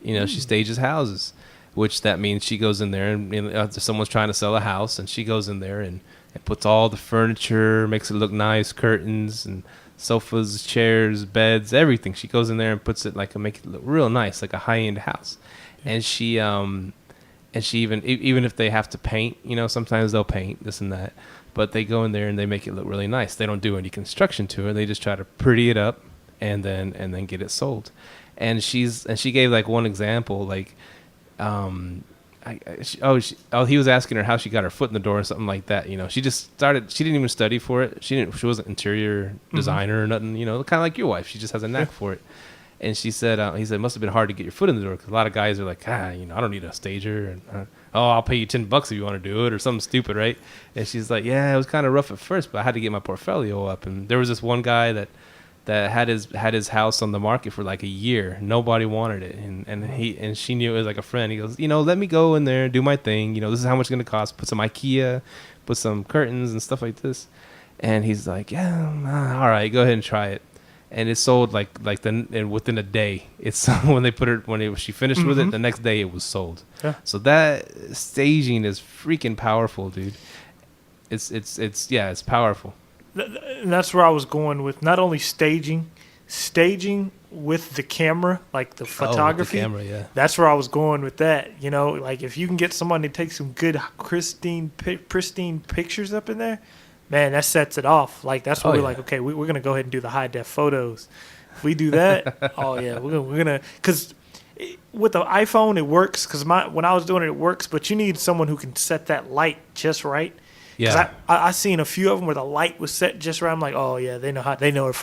you know. She stages houses, which that means she goes in there and, you know, if someone's trying to sell a house, and she goes in there and puts all the furniture, makes it look nice, curtains and sofas, chairs, beds, everything. She goes in there and puts it make it look real nice, like a high-end house. And she even if they have to paint, you know, sometimes they'll paint this and that, but they go in there and they make it look really nice. They don't do any construction to it. They just try to pretty it up and then get it sold. And she gave like one example, like he was asking her how she got her foot in the door or something like that. You know, she just started. She didn't even study for it. She wasn't interior designer or nothing. You know, kind of like your wife. She just has a knack for it. And she said, he said, it must have been hard to get your foot in the door because a lot of guys are like, you know, I don't need a stager, and I'll pay you $10 if you want to do it or something stupid, right? And she's like, yeah, it was kind of rough at first, but I had to get my portfolio up. And there was this one guy that had his house on the market for like a year. Nobody wanted it, and she knew it was like a friend. He goes, you know, let me go in there and do my thing. You know, this is how much it's gonna cost. Put some IKEA, put some curtains and stuff like this. And he's like, yeah, all right, go ahead and try it. And it sold and within a day. It's when she finished with it, the next day it was sold. Yeah. So that staging is freaking powerful, dude. It's powerful. And that's where I was going with not only staging with the camera, like the photography. With the camera, yeah. That's where I was going with that. You know, like if you can get someone to take some good, pristine pictures up in there, man, that sets it off. Like that's where we're like, okay, we're gonna go ahead and do the high def photos. If we do that, oh yeah, we're gonna because with the iPhone it works. Because when I was doing it works, but you need someone who can set that light just right. Yeah, I seen a few of them where the light was set just right. I'm like, oh yeah, they know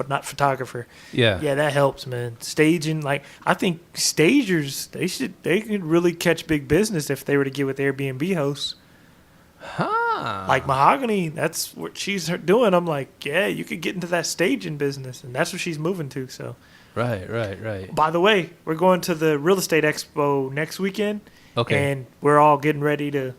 not photographer. Yeah, that helps, man. Staging, like I think stagers they could really catch big business if they were to get with Airbnb hosts. Like Mahogany, that's what she's doing. I'm like, yeah, you could get into that staging business, and that's what she's moving to. So, right. By the way, we're going to the real estate expo next weekend. Okay, and we're all getting ready to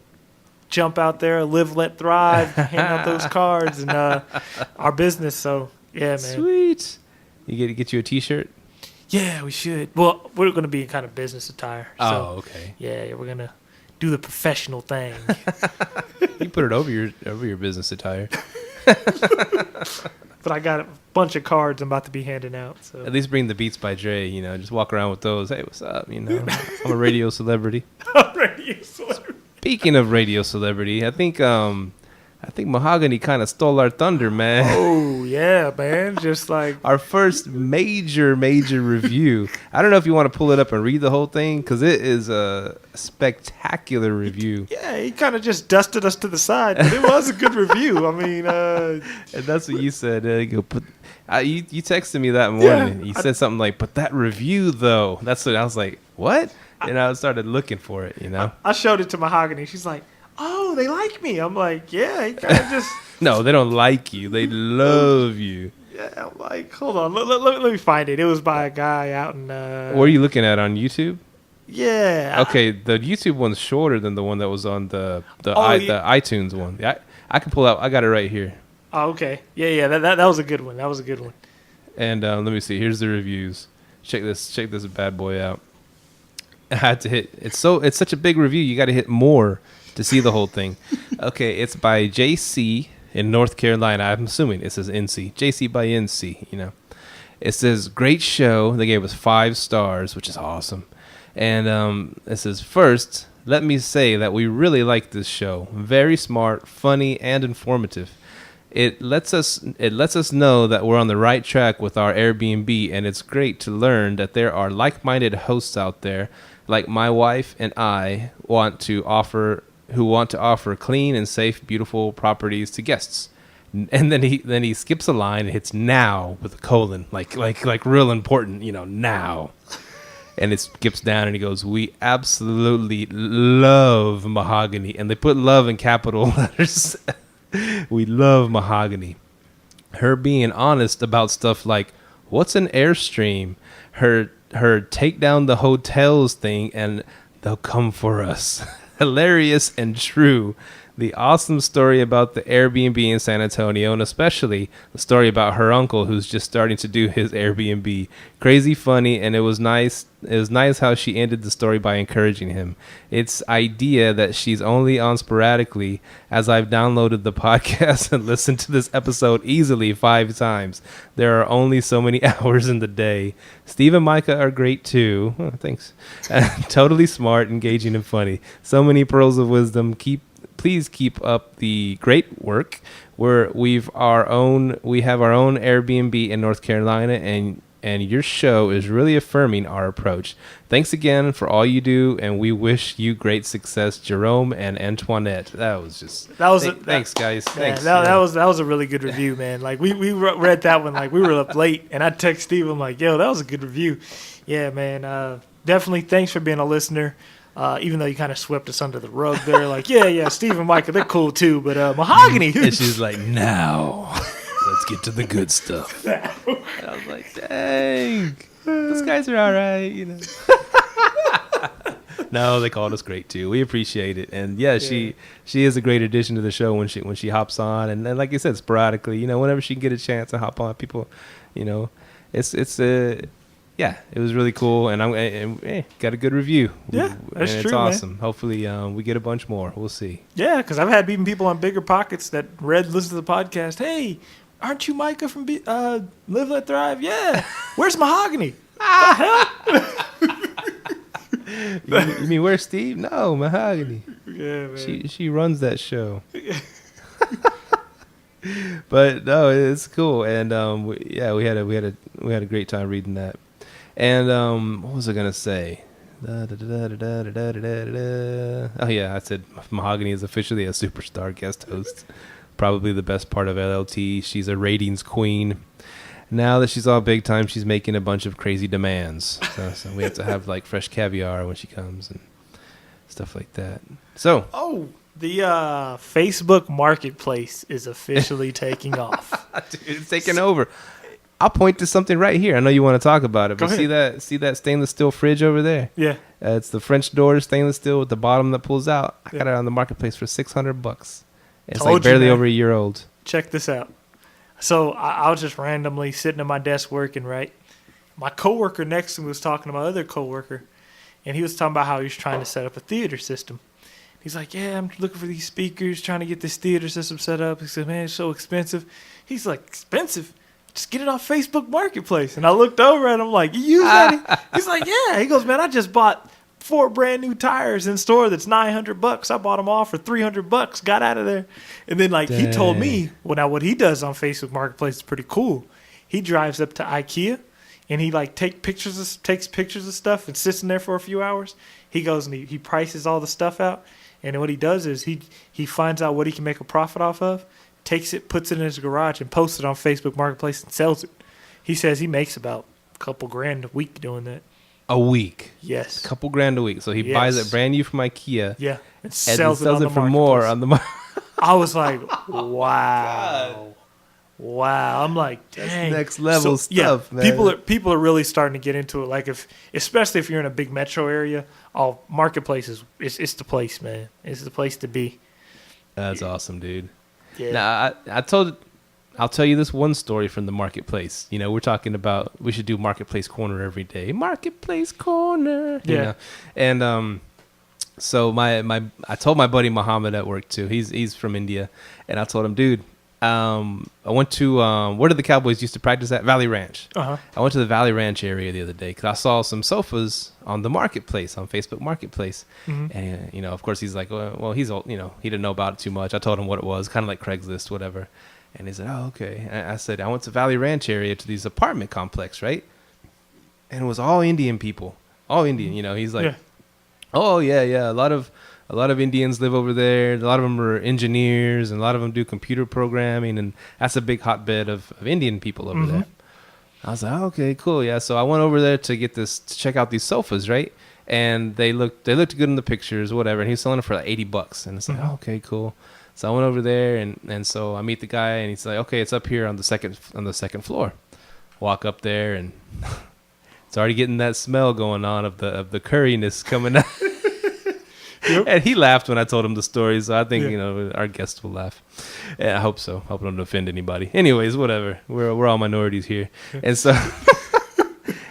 jump out there, live, let thrive, hand out those cards and our business. So yeah, man, sweet. You get you a T-shirt? Yeah, we should. Well, we're going to be in kind of business attire. So, okay. Yeah, we're gonna do the professional thing. You put it over your business attire. But I got a bunch of cards I'm about to be handing out. So at least bring the Beats by Dre. You know, just walk around with those. Hey, what's up? You know, I'm a radio celebrity. Speaking of radio celebrity, I think Mahogany kind of stole our thunder, man. Oh yeah, man! Just like our first major review. I don't know if you want to pull it up and read the whole thing because it is a spectacular review. Yeah, he kind of just dusted us to the side, but it was a good review. I mean, and that's what you said. You texted me that morning. Yeah, you said something like, "But that review, though." That's what I was like. What? And I started looking for it. You know, I showed it to Mahogany. She's like, oh, they like me. I'm like, yeah, he kind of just... No, they don't like you. They love you. Yeah, I'm like, hold on. Let me find it. It was by a guy out in... What are you looking at on YouTube? Yeah. Okay, the YouTube one's shorter than the one that was on the iTunes one. I can pull out. I got it right here. Oh, okay. Yeah. That was a good one. That was a good one. And let me see. Here's the reviews. Check this bad boy out. I had to hit. It's such a big review. You got to hit more to see the whole thing. Okay, it's by JC in North Carolina. I'm assuming it says NC. JC by NC, you know. It says, great show. They gave us 5 stars, which is awesome. And it says, first, let me say that we really like this show. Very smart, funny, and informative. It lets us know that we're on the right track with our Airbnb, and it's great to learn that there are like-minded hosts out there, like my wife and I, who want to offer clean and safe, beautiful properties to guests. And then he skips a line and hits now with a colon, like real important, you know, now. And it skips down and he goes, we absolutely love Mahogany. And they put love in capital letters. We love Mahogany. Her being honest about stuff like what's an Airstream, her take down the hotels thing, and they'll come for us. Hilarious and true. The awesome story about the Airbnb in San Antonio, and especially the story about her uncle who's just starting to do his Airbnb. Crazy funny, and it was nice. It was nice how she ended the story by encouraging him. It's idea that she's only on sporadically, as I've downloaded the podcast and listened to this episode easily 5 times. There are only so many hours in the day. Steve and Myka are great too. Oh, thanks. Totally smart, engaging, and funny. So many pearls of wisdom. Please keep up the great work. We have our own Airbnb in North Carolina, and your show is really affirming our approach. Thanks again for all you do, and we wish you great success, Jerome and Antoinette. Thanks, guys. Thanks. That was a really good review, man. Like we read that one, like we were up late, and I text Steve. I'm like, yo, that was a good review. Yeah, man. Definitely. Thanks for being a listener. Even though you kind of swept us under the rug there, like, yeah, Steve and Myka, they're cool too, but Mahogany. And she's like, now, let's get to the good stuff. And I was like, dang, those guys are all right, you know. No, they called us great too. We appreciate it, and she is a great addition to the show when she hops on, and like you said, sporadically, you know, whenever she can get a chance to hop on, people, you know, yeah, it was really cool, and got a good review. Yeah, that's true, it's awesome. Man. Hopefully, we get a bunch more. We'll see. Yeah, because I've had even people on Bigger Pockets that listen to the podcast. Hey, aren't you Myka from Live Let Thrive? Yeah. Where's Mahogany? The hell? You mean where's Steve? No, Mahogany. Yeah, man. She runs that show. But no, it's cool, and we had a great time reading that. And what was I gonna say? Oh yeah, I said Mahogany is officially a superstar guest host. Probably the best part of LLT. She's a ratings queen. Now that she's all big time, she's making a bunch of crazy demands. So we have to have like fresh caviar when she comes and stuff like that. So the Facebook Marketplace is officially taking off. Dude, it's taking over. I'll point to something right here. I know you want to talk about it, but see that stainless steel fridge over there? Yeah. It's the French door stainless steel with the bottom that pulls out. I got it on the marketplace for $600. It's like barely over a year old. Check this out. So I was just randomly sitting at my desk working, right? My coworker next to me was talking to my other coworker, and he was talking about how he was trying to set up a theater system. He's like, yeah, I'm looking for these speakers, trying to get this theater system set up. He said, man, it's so expensive. He's like, expensive? Just get it off Facebook Marketplace. And I looked over at him like, you use that? He's like, yeah. He goes, man, I just bought 4 brand new tires in store that's $900. I bought them all for $300. Got out of there. And then like he told me, well, now what he does on Facebook Marketplace is pretty cool. He drives up to IKEA and he like takes pictures of stuff and sits in there for a few hours. He goes and he prices all the stuff out. And what he does is he finds out what he can make a profit off of, takes it, puts it in his garage, and posts it on Facebook Marketplace and sells it. He says he makes about a couple grand a week doing that. A week? Yes. A couple grand a week. So he buys it brand new from IKEA. Yeah. And sells it for more on the market. I was like, wow. God. Wow. I'm like, dang. That's next level stuff, man. People are really starting to get into it. Like especially if you're in a big metro area, marketplaces, it's the place, man. It's the place to be. That's awesome, dude. Yeah. Now, I'll tell you this one story from the marketplace. You know, we're talking about we should do Marketplace Corner every day. Marketplace Corner. Yeah. You know? And so I told my buddy Muhammad at work too. He's from India, and I told him, dude, I went to where did the Cowboys used to practice at? Valley Ranch. Uh-huh. I went to the Valley Ranch area the other day because I saw some sofas on the marketplace, on Facebook Marketplace. Mm-hmm. And, you know, of course, he's like, well, he's old, you know, he didn't know about it too much. I told him what it was, kind of like Craigslist, whatever. And he said, oh, okay. And I said, I went to Valley Ranch area to these apartment complex, right? And it was all Indian people, all Indian, you know. He's like, oh, yeah, a lot of Indians live over there. A lot of them are engineers, and a lot of them do computer programming, and that's a big hotbed of Indian people over there. I was like, oh, okay, cool, yeah. So I went over there to check out these sofas, right? And they looked good in the pictures, whatever. And he was selling it for like $80, and it's like, oh, okay, cool. So I went over there, and so I meet the guy, and he's like, okay, it's up here on the second floor. Walk up there, and it's already getting that smell going on of the curriness coming out. Yep. And he laughed when I told him the story, so I think our guests will laugh. Yeah, I hope so. Hope I don't offend anybody. Anyways, whatever. We're all minorities here, and so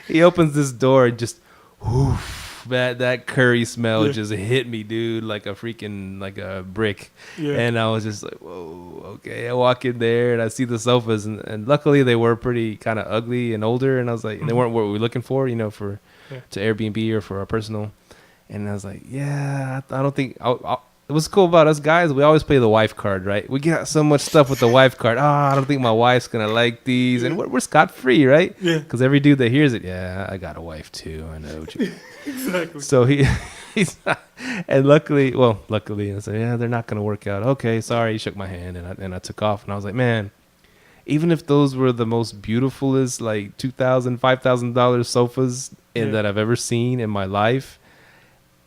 he opens this door and just, whoof, that curry smell just hit me, dude, like a brick. Yeah. And I was just like, whoa, okay. I walk in there and I see the sofas, and luckily they were pretty kind of ugly and older, and I was like, they weren't what we were looking for, to Airbnb or for our personal. And I was like, yeah, I don't think what's cool about us guys, we always play the wife card, right? We get so much stuff with the wife card. I don't think my wife's going to like these. And we're scot-free, right? Yeah. Because every dude that hears it, yeah, I got a wife too. I know what you Exactly. So he's and luckily, I said, yeah, they're not going to work out. Okay, sorry. He shook my hand, and I took off. And I was like, man, even if those were the most beautifulest, like $2,000, $5,000 sofas that I've ever seen in my life,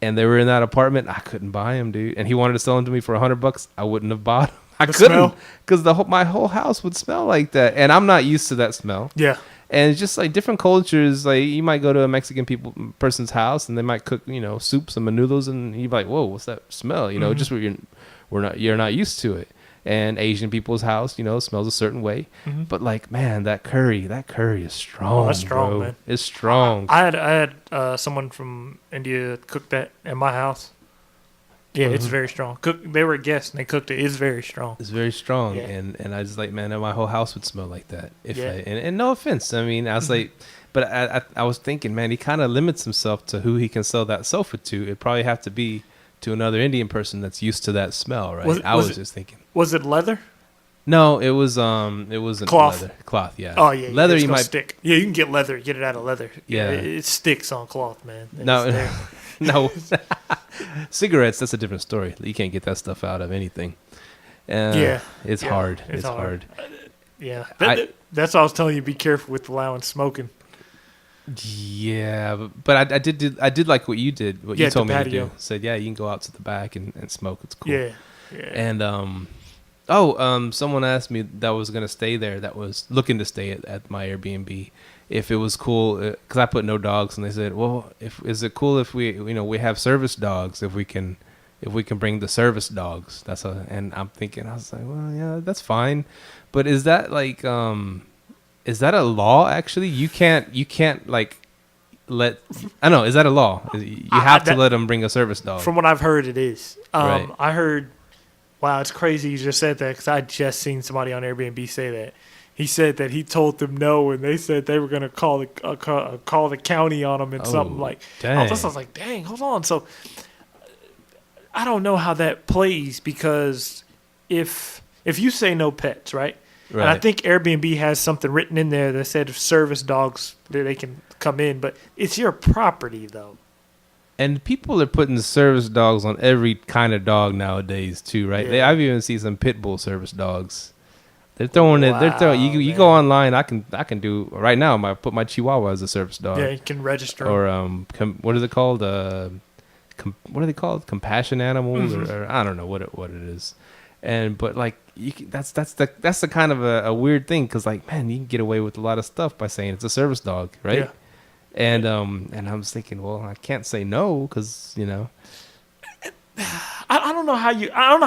and they were in that apartment, I couldn't buy them, dude. And he wanted to sell them to me for $100. I wouldn't have bought them. I couldn't, because my whole house would smell like that, and I'm not used to that smell. Yeah. And it's just like different cultures. Like you might go to a Mexican person's house, and they might cook, soups and menudos, and you're like, whoa, what's that smell? Just you're not used to it. And Asian people's house, smells a certain way. Mm-hmm. But like, man, that curry is strong. Oh, that's strong, bro. Man. It's strong. I had someone from India cook that in my house. Yeah, It's very strong. They were guests and they cooked it. It's very strong. It's very strong, and I was like, man, my whole house would smell like that. And no offense, I mean, I was like, but I was thinking, man, he kind of limits himself to who he can sell that sofa to. It'd probably have to be to another Indian person that's used to that smell, right? I was just thinking. Was it leather? No, it wasn't cloth. Leather. Cloth, yeah. Oh yeah, leather. You might stick. Yeah, you can get leather. Get it out of leather. Yeah, it sticks on cloth, man. No. Cigarettes. That's a different story. You can't get that stuff out of anything. It's hard. It's hard. That's why I was telling you. Be careful with allowing smoking. Yeah, but I did like what you did. What you told me to do. Said, you can go out to the back and smoke. It's cool. Yeah. And someone asked me that was gonna stay there, that was looking to stay at my Airbnb, if it was cool, because I put no dogs, and they said, well, is it cool if we have service dogs, if we can bring the service dogs? And I'm thinking, I was like, well, yeah, that's fine, but is that like is that a law actually? You can't like let, I don't know, is that a law? You have to let them bring a service dog. From what I've heard, it is. Right. I heard. Wow, it's crazy you just said that, because I just seen somebody on Airbnb say that. He said that he told them no, and they said they were going to call the county on them and something like. Dang. I was like, dang, hold on. So I don't know how that plays, because if you say no pets, right? And I think Airbnb has something written in there that said if service dogs, they can come in, but it's your property though. And people are putting service dogs on every kind of dog nowadays too, right? Yeah. I've even seen some pit bull service dogs. They're throwing it. They're throwing. You go online. I can do right now. I put my Chihuahua as a service dog. Yeah, you can register. Or what is it called? What are they called? Compassion animals, or I don't know what it is. But like that's the kind of a weird thing, because like, man, you can get away with a lot of stuff by saying it's a service dog, right? Yeah. And I was thinking, well, I can't say no, because I don't know how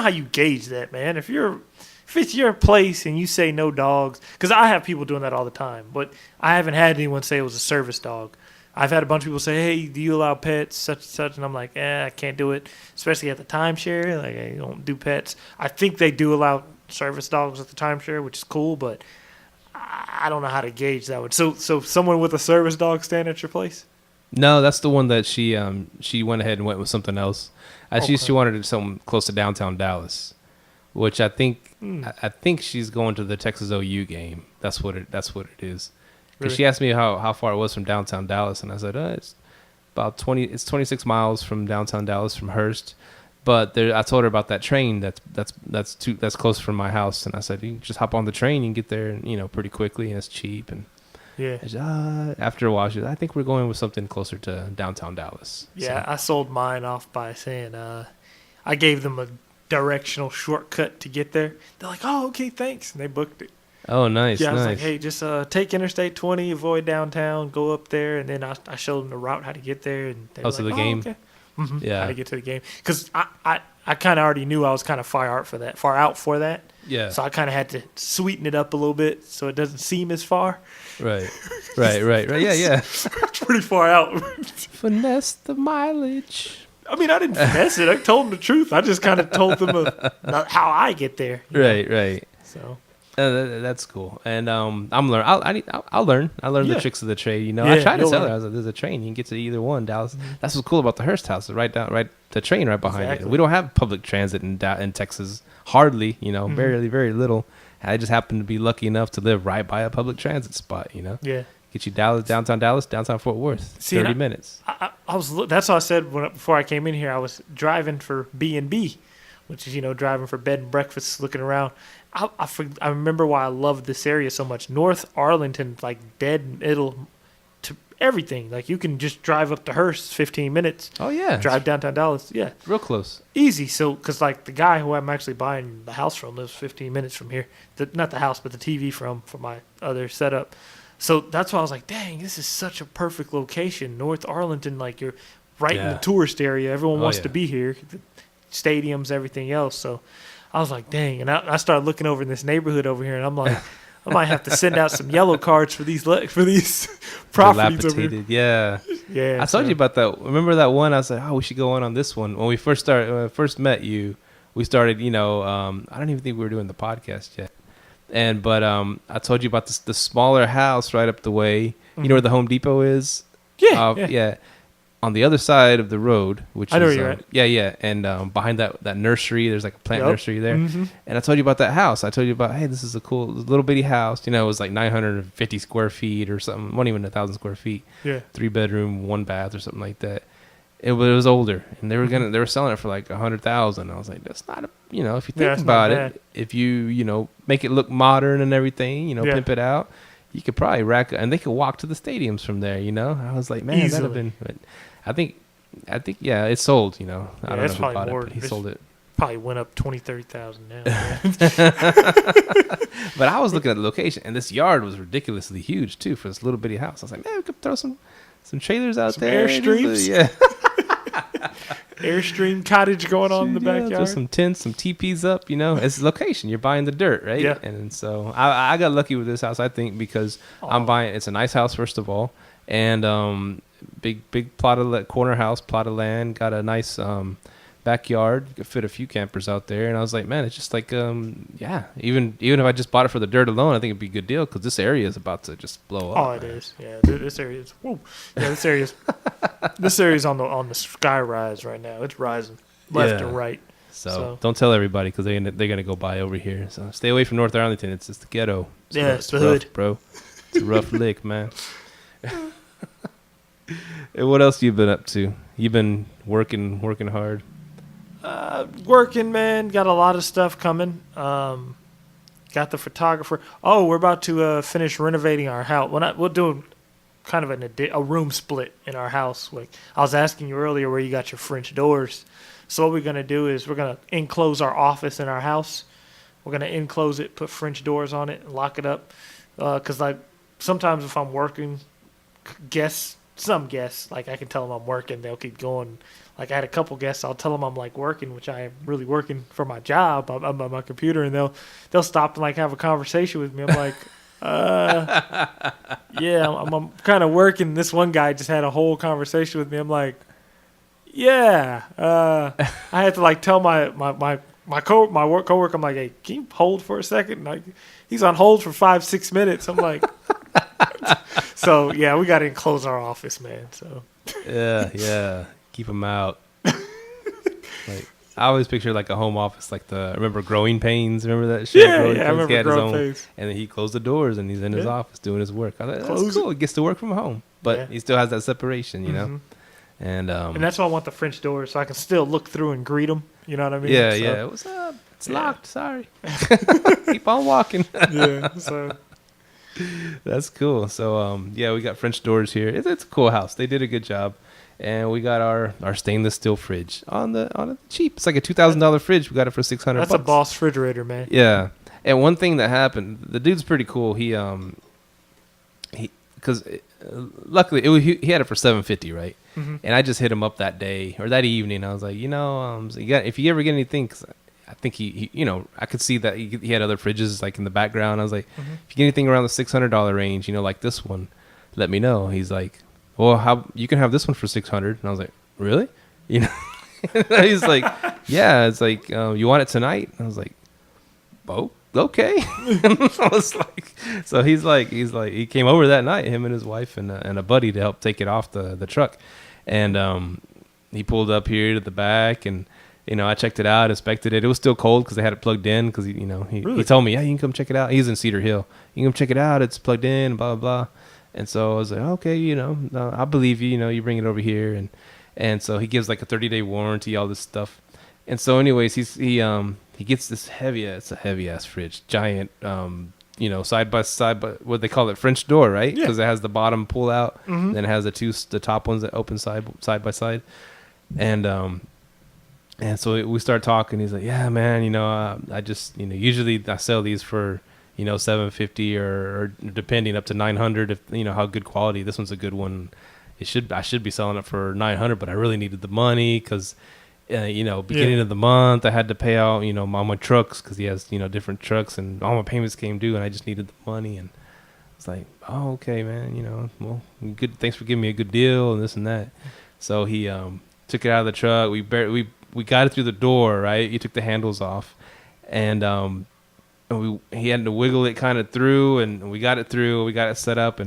you gauge that, man. If it's your place and you say no dogs, because I have people doing that all the time, but I haven't had anyone say it was a service dog. I've had a bunch of people say, hey, do you allow pets, such and such, and I'm like, I can't do it, especially at the timeshare. Like, I don't do pets. I think they do allow service dogs at the timeshare, which is cool, but I don't know how to gauge that one. So someone with a service dog staying at your place? No, that's the one that she went ahead and went with something else. She wanted something close to downtown Dallas, which I think she's going to the Texas OU game. That's what it is. Because she asked me how far it was from downtown Dallas, and I said it's about 26 miles from downtown Dallas, from Hurst. But I told her about that train that's close from my house, and I said, you can just hop on the train, you can get there, pretty quickly, and it's cheap. And after a while, she said, I think we're going with something closer to downtown Dallas. Yeah, so. I sold mine off by saying I gave them directional shortcut to get there. They're like, oh, okay, thanks. And they booked it. Oh, nice, Yeah, I was nice. like, hey, just take Interstate 20, avoid downtown, go up there. And then I showed them the route, how to get there. And they were so like, the game. Okay. Yeah. How to get to the game. Because I kind of already knew I was kind of far out for that. Yeah. So I kind of had to sweeten it up a little bit so it doesn't seem as far. Right. Yeah. It's pretty far out. Finesse the mileage. I mean, I didn't finesse it. I told them the truth. I just kind of told them how I get there. you know? Right. So That's cool, and I'm learn. I'll learn. I learned the Yeah. tricks of the trade. You know, Yeah, I tried to you'll tell her. learn. I was like, "There's a train. You can get to either one." Dallas. That's what's cool about the Hurst house. The train right behind Exactly. it. We don't have public transit in Texas. Hardly. You know, very little. I just happen to be lucky enough to live right by a public transit spot. You know, yeah. get you downtown Fort Worth. See, 30 minutes. I was. That's what I said before I came in here. I was driving for B&B, which is driving for bed and breakfast, looking around. I remember why I loved this area so much. North Arlington, like dead middle to everything. Like you can just drive up to Hurst, 15 minutes. Oh yeah, Drive downtown Dallas. Yeah, real close. easy. So, because like the guy who I'm actually buying the house from lives 15 minutes from here. Not the house, but the TV from for my other setup. So that's why I was like, dang, this is such a perfect location. North Arlington, like you're right in the Yeah. tourist area. Everyone Oh, wants yeah. to be here. The stadiums, everything else. So I was like, dang. And I started looking over in this neighborhood over here, and I'm like, I might have to send out some yellow cards for these properties over here. Dilapidated. Yeah. Yeah, I told you about that. Remember that one? I was like, oh, we should go on this one. When we first met you, we started, I don't even think we were doing the podcast yet. But I told you about the smaller house right up the way. You know where the Home Depot is? Yeah. On the other side of the road, which I know is where you're at. yeah. And behind that nursery, there's like a plant Yep. nursery there. Mhm. And I told you about that house. I told you about, hey, this is a cool little bitty house. It was like 950 square feet or something. Wasn't even 1,000 square feet. Yeah. 3-bedroom, 1 bath or something like that. It was older, and they were selling it for like 100,000. I was like, that's not if you think that's not about bad. it, if you make it look modern and everything, Yeah. pimp it out, you could probably rack, and they could walk to the stadiums from there. I was like, man, that'd have Easily. been. But I think yeah, it sold. I don't know it's who probably bought it, more. but he It's sold it. Probably went up 20,000-30,000 now. But I was looking at the location, and this yard was ridiculously huge too for this little bitty house. I was like, man, we could throw some trailers out Some there, Airstreams? yeah. Airstream cottage going on in the Yeah, backyard. just some tents, some teepees up. It's location. You're buying the dirt, right? Yeah. And so I got lucky with this house, I think, because I'm buying. It's a nice house, first of all, and big corner house, plot of land, got a nice backyard. You could fit a few campers out there, and I was like, man, it's just like yeah. Even if I just bought it for the dirt alone, I think it'd be a good deal because this area is about to just blow up. Oh, it is. Yeah, this area is. Whoa. Yeah, this area's on the sky rise right now. It's rising left Yeah. and right. So don't tell everybody because they're gonna go buy over here. So stay away from North Arlington. It's just the ghetto. It's the rough, hood, bro. It's a rough lick, man. And what else you been up to? You've been working hard. Working, man. Got a lot of stuff coming. Got the photographer. Oh, we're about to finish renovating our house. We'll do kind of a room split in our house. Like I was asking you earlier where you got your French doors. So what we're gonna do is we're gonna enclose our office in our house. We're gonna enclose it, put French doors on it, and lock it up. Cause like sometimes if I'm working, some guests, like I can tell them I'm working, they'll keep going. Like I had a couple guests, I'll tell them I'm like working, which I am really working for my job. I'm on my computer, and they'll stop and like have a conversation with me. I'm like, yeah, I'm kind of working. This one guy just had a whole conversation with me. I'm like, yeah, I had to like tell my coworker, I'm like, hey, can you hold for a second? Like he's on hold for 5-6 minutes. I'm like, so yeah, we got to enclose our office, man. So Yeah. Keep them out. Like I always picture like a home office, like remember Growing Pains? Remember that shit? Yeah, Growing I Pains? remember He had his Growing own- Pains. And then he closed the doors and he's in his Yeah. office doing his work. I thought, Close that's cool. He gets to work from home, but Yeah. he still has that separation, you know. Mhm. And And that's why I want the French doors, so I can still look through and greet them. You know what I mean? yeah, So, yeah. What's up? It's Yeah. locked. Sorry. Keep on walking. Yeah. So That's cool. So yeah, we got French doors here. It's a cool house. They did a good job. and we got our stainless steel fridge on the cheap. It's like a $2,000 fridge. We got it for $600. That's a Boss refrigerator, man. Yeah. And one thing that happened, the dude's pretty cool. Because luckily he had it for $750, right? Mm-hmm. And I just hit him up that day or that evening. I was like, if you ever get anything, 'cause I think he I could see that he had other fridges like in the background. I was like, Mm-hmm. if you get anything around the $600 range, like this one, let me know. He's like, well, how you can have this one for $600? And I was like, really? He's like, yeah. It's like, you want it tonight? And I was like, oh, okay. I was like, so he's like, he came over that night, him and his wife and a buddy to help take it off the truck, and he pulled up here to the back, and I checked it out, inspected it. It was still cold because they had it plugged in. Because he told me, yeah, you can come check it out. He's in Cedar Hill. You can come check it out. It's plugged in. Blah blah blah. And so I was like, okay, I believe you. You bring it over here, and so he gives like a 30-day warranty, all this stuff. And so, anyways, he gets this it's a heavy ass fridge, giant, side by side, but what they call it, French door, right? Yeah. Because it has the bottom pull out, Mm-hmm. then it has the top ones that open side by side, and so we start talking. He's like, yeah, man, I just, usually I sell these for, $750 or depending up to $900 if how good quality. This one's a good one. I should be selling it for $900, but I really needed the money because. Beginning of the month, I had to pay out, all my trucks because he has, different trucks, and all my payments came due, and I just needed the money. And it's like, oh, okay, man, well, good. Thanks for giving me a good deal and this and that. So he took it out of the truck. We got it through the door, right? He took the handles off, and he had to wiggle it kind of through, and we got it through. We got it set up,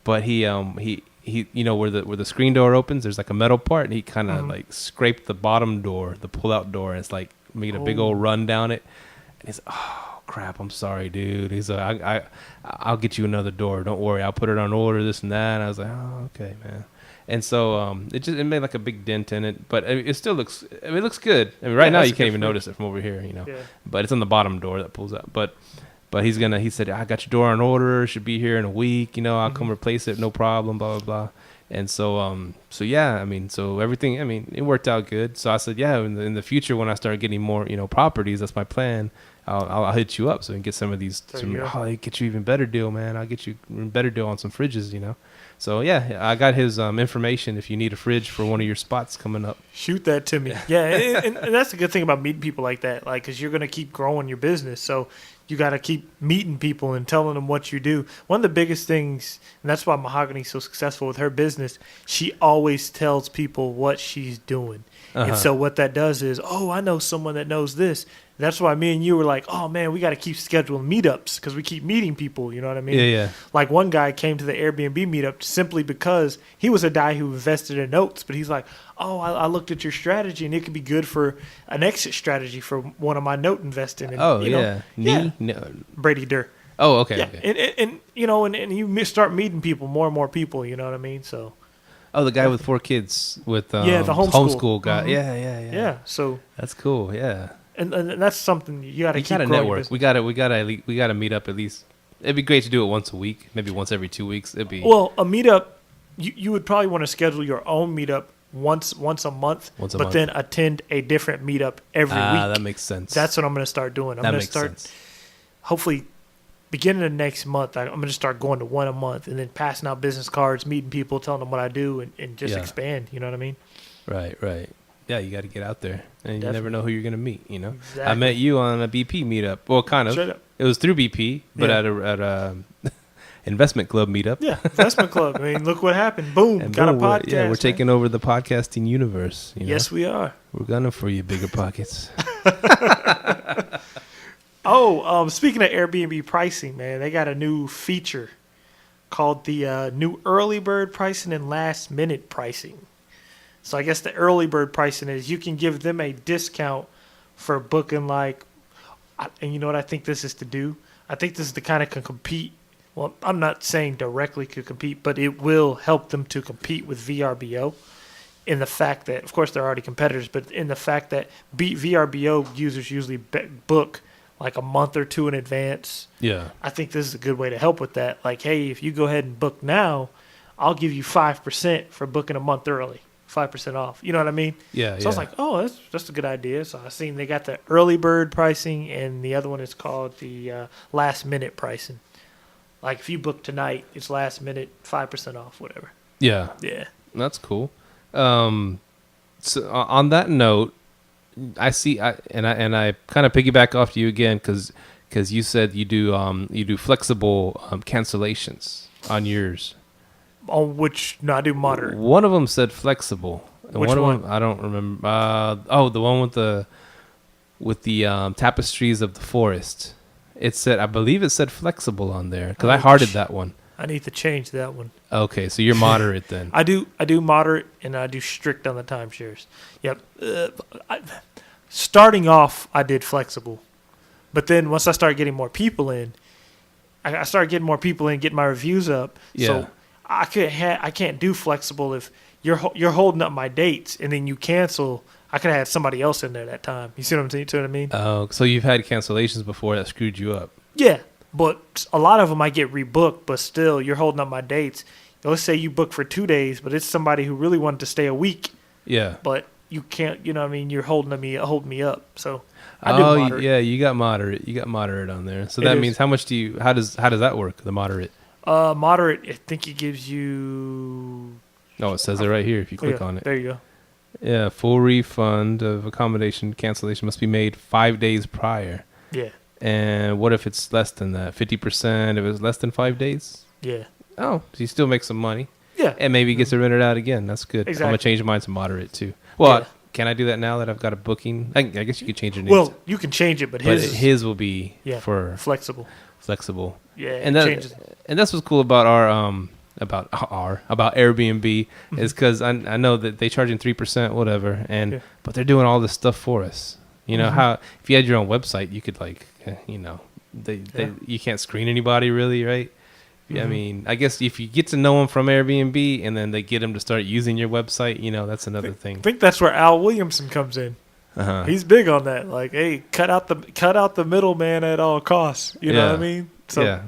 but he where the screen door opens, there's like a metal part, and he kind of like scraped the bottom door, the pull-out door, and it's like made a big old run down it. And he's, oh crap, I'm sorry, dude. He's like, I'll get you another door. Don't worry, I'll put it on order, this and that. And I was like, oh, okay, man. And so it made like a big dent in it, but it still looks. I mean, it looks good. I mean, right now you can't even notice it from over here, Yeah. But it's on the bottom door that pulls out. But he said, I got your door on order. It should be here in a week. I'll come replace it. No problem, blah, blah, blah. And so yeah, I mean, so everything, I mean, it worked out good. So I said, yeah, in the future, when I start getting more, properties, that's my plan. I'll hit you up so we can get some of these. I'll get you even better deal, man. I'll get you a better deal on some fridges, So yeah, I got his information if you need a fridge for one of your spots coming up. Shoot that to me. Yeah, and that's the good thing about meeting people like that, like, because you're going to keep growing your business. So you got to keep meeting people and telling them what you do. One of the biggest things, and that's why Mahogany's so successful with her business, she always tells people what she's doing. Uh-huh. And so what that does is, oh, I know someone that knows this. That's why me and you were like, oh, man, we got to keep scheduling meetups because we keep meeting people. You know what I mean? Yeah. Like one guy came to the Airbnb meetup simply because he was a guy who invested in notes. But he's like, oh, I looked at your strategy, and it could be good for an exit strategy for one of my note investing. And, No. Brady Durr. Oh, okay. Yeah. Okay. And you start meeting people, more and more people. You know what I mean? So. Oh, the guy with 4 kids with the homeschool guy. Mm-hmm. Yeah. So that's cool. Yeah. And that's something you got to keep growing. Network. We got to meet up at least. It'd be great to do it once a week, maybe once every 2 weeks. It'd be a meetup. You would probably want to schedule your own meetup once a month, but then attend a different meetup every week. That makes sense. That's what I'm going to start doing. I'm going to start. Hopefully, beginning of next month, I'm going to start going to one a month, and then passing out business cards, meeting people, telling them what I do, and just expand. You know what I mean? Right. Yeah, you got to get out there, and Definitely. You never know who you're going to meet. Exactly. I met you on a BP meetup. Well, kind of. Straight up. It was through BP, but at a investment club meetup. Yeah, investment club. I mean, look what happened. Boom, and got a podcast. Yeah, we're taking over the podcasting universe. Yes, we are. We're gunning for you, bigger pockets. Speaking of Airbnb pricing, man, they got a new feature called the new early bird pricing and last minute pricing. So I guess the early bird pricing is you can give them a discount for booking and you know what I think this is to do? I think this is the kind of can compete. Well, I'm not saying directly could compete, but it will help them to compete with VRBO in the fact that, of course, they're already competitors, but in the fact that VRBO users usually book like a month or two in advance. Yeah. I think this is a good way to help with that. Like, hey, if you go ahead and book now, I'll give you 5% for booking a month early. 5% off. You know what I mean? Yeah. So I was like, oh, that's a good idea. So I seen they got the early bird pricing, and the other one is called the last minute pricing. Like if you book tonight, it's last minute, 5% off, whatever. Yeah. That's cool. So on that note, I see, I kind of piggyback off you again because you said you do flexible cancellations on yours. On which, no, I do moderate. One of them said flexible. And Which one? one? Of them, I don't remember. The one with the tapestries of the forest. I believe it said flexible on there because I hearted that one. I need to change that one. Okay, so you're moderate then. I do moderate, and I do strict on the timeshares. Yep. Starting off, I did flexible, but then once I started getting more people in, I started getting more people in, getting my reviews up. Yeah. So I can't do flexible if you're holding up my dates and then you cancel. I could have had somebody else in there that time. You see what I'm saying? See what I mean? Oh, so you've had cancellations before that screwed you up. Yeah, but a lot of them I get rebooked, but still you're holding up my dates. Let's say you book for 2 days, but it's somebody who really wanted to stay a week. Yeah. But you can't, you know what I mean? You're holding me up. So I do moderate. Yeah, you got moderate. You got moderate on there. So that means how does that work, the moderate? Moderate, I think it gives you... Oh, it says it right here if you click on it. There you go. Yeah, full refund of accommodation cancellation must be made 5 days prior. Yeah. And what if it's less than that? 50% if it's less than 5 days? Yeah. Oh, so you still make some money. Yeah. And maybe it gets it rented out again. That's good. Exactly. I'm going to change mine to moderate too. Well, Yeah. Can I do that now that I've got a booking? I guess you could change your name. Well, you can change it, but his will be for flexible. Flexible. Yeah, and that's what's cool about about Airbnb is because I know that they charging 3%, whatever, but they're doing all this stuff for us. You know how if you had your own website, you could you can't screen anybody really, right? I mean, I guess if you get to know them from Airbnb and then they get them to start using your website, that's another thing. I think that's where Al Williamson comes in. He's big on that. Like, hey, cut out the middleman at all costs. You know what I mean? So, yeah.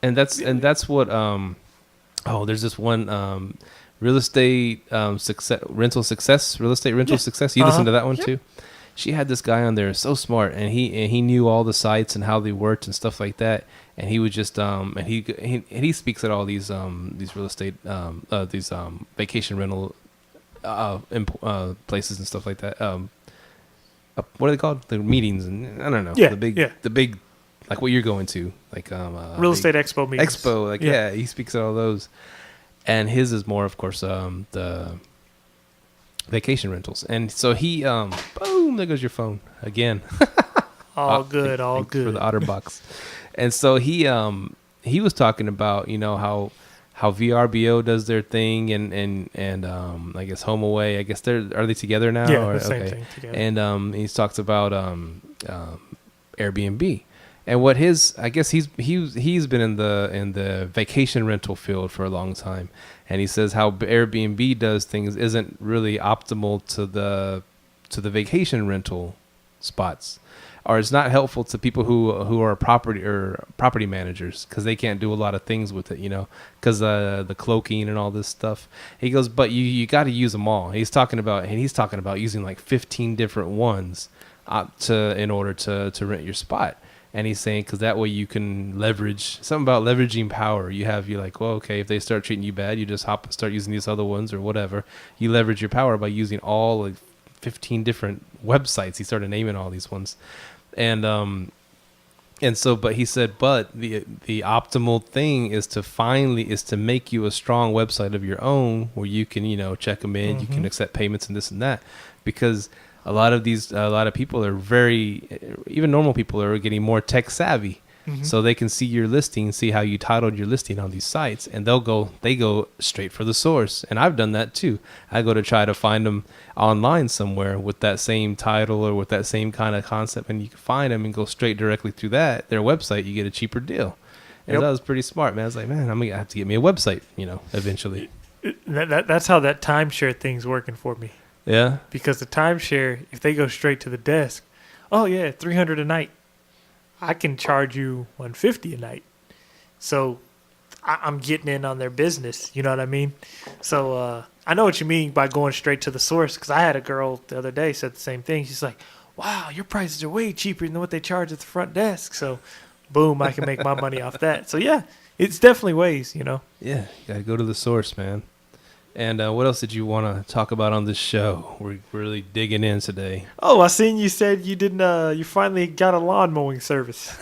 And that's what there's this one real estate rental success. You listen to that one too? She had this guy on there, so smart, and he knew all the sites and how they worked and stuff like that. And he would just and he speaks at all these real estate vacation rental places and stuff like that. What are they called? The meetings and I don't know. Yeah, the big like what you're going to, like real estate expo meetings. Expo, like he speaks at all those. And his is more, of course, the vacation rentals. And so he boom, there goes your phone again. all good for the OtterBox. And so he was talking about how VRBO does their thing and I guess HomeAway. I guess are they together now? Yeah, the same thing together. And he talks about Airbnb. And what I guess he's been in the vacation rental field for a long time, and he says how Airbnb does things isn't really optimal to the vacation rental spots, or it's not helpful to people who are property managers because they can't do a lot of things with it, because the cloaking and all this stuff. He goes, but you got to use them all. He's talking about using like 15 different ones in order to rent your spot. And he's saying because that way you can leverage something about leveraging power. You're like, well, okay, if they start treating you bad, you just start using these other ones or whatever. You leverage your power by using all like 15 different websites. He started naming all these ones, and so, but he said, but the optimal thing is to make you a strong website of your own where you can check them in, you can accept payments and this and that, because a lot of people are even normal people are getting more tech savvy. So they can see your listing, see how you titled your listing on these sites, and they go straight for the source. And I've done that too. I go to try to find them online somewhere with that same title or with that same kind of concept, and you can find them and go straight directly through their website. You get a cheaper deal. And that was pretty smart, man. I was like, man, I'm gonna have to get me a website, eventually. That's how that timeshare thing's working for me. Yeah. Because the timeshare, if they go straight to the desk, oh yeah, $300 a night. I can charge you $150 a night. So I'm getting in on their business. You know what I mean? So I know what you mean by going straight to the source, because I had a girl the other day said the same thing. She's like, wow, your prices are way cheaper than what they charge at the front desk. So, boom, I can make my money off that. So, yeah, it's definitely ways, you know. Yeah, you got to go to the source, man. And what else did you want to talk about on this show? We're really digging in today. Oh, I seen you said you didn't. You finally got a lawn mowing service.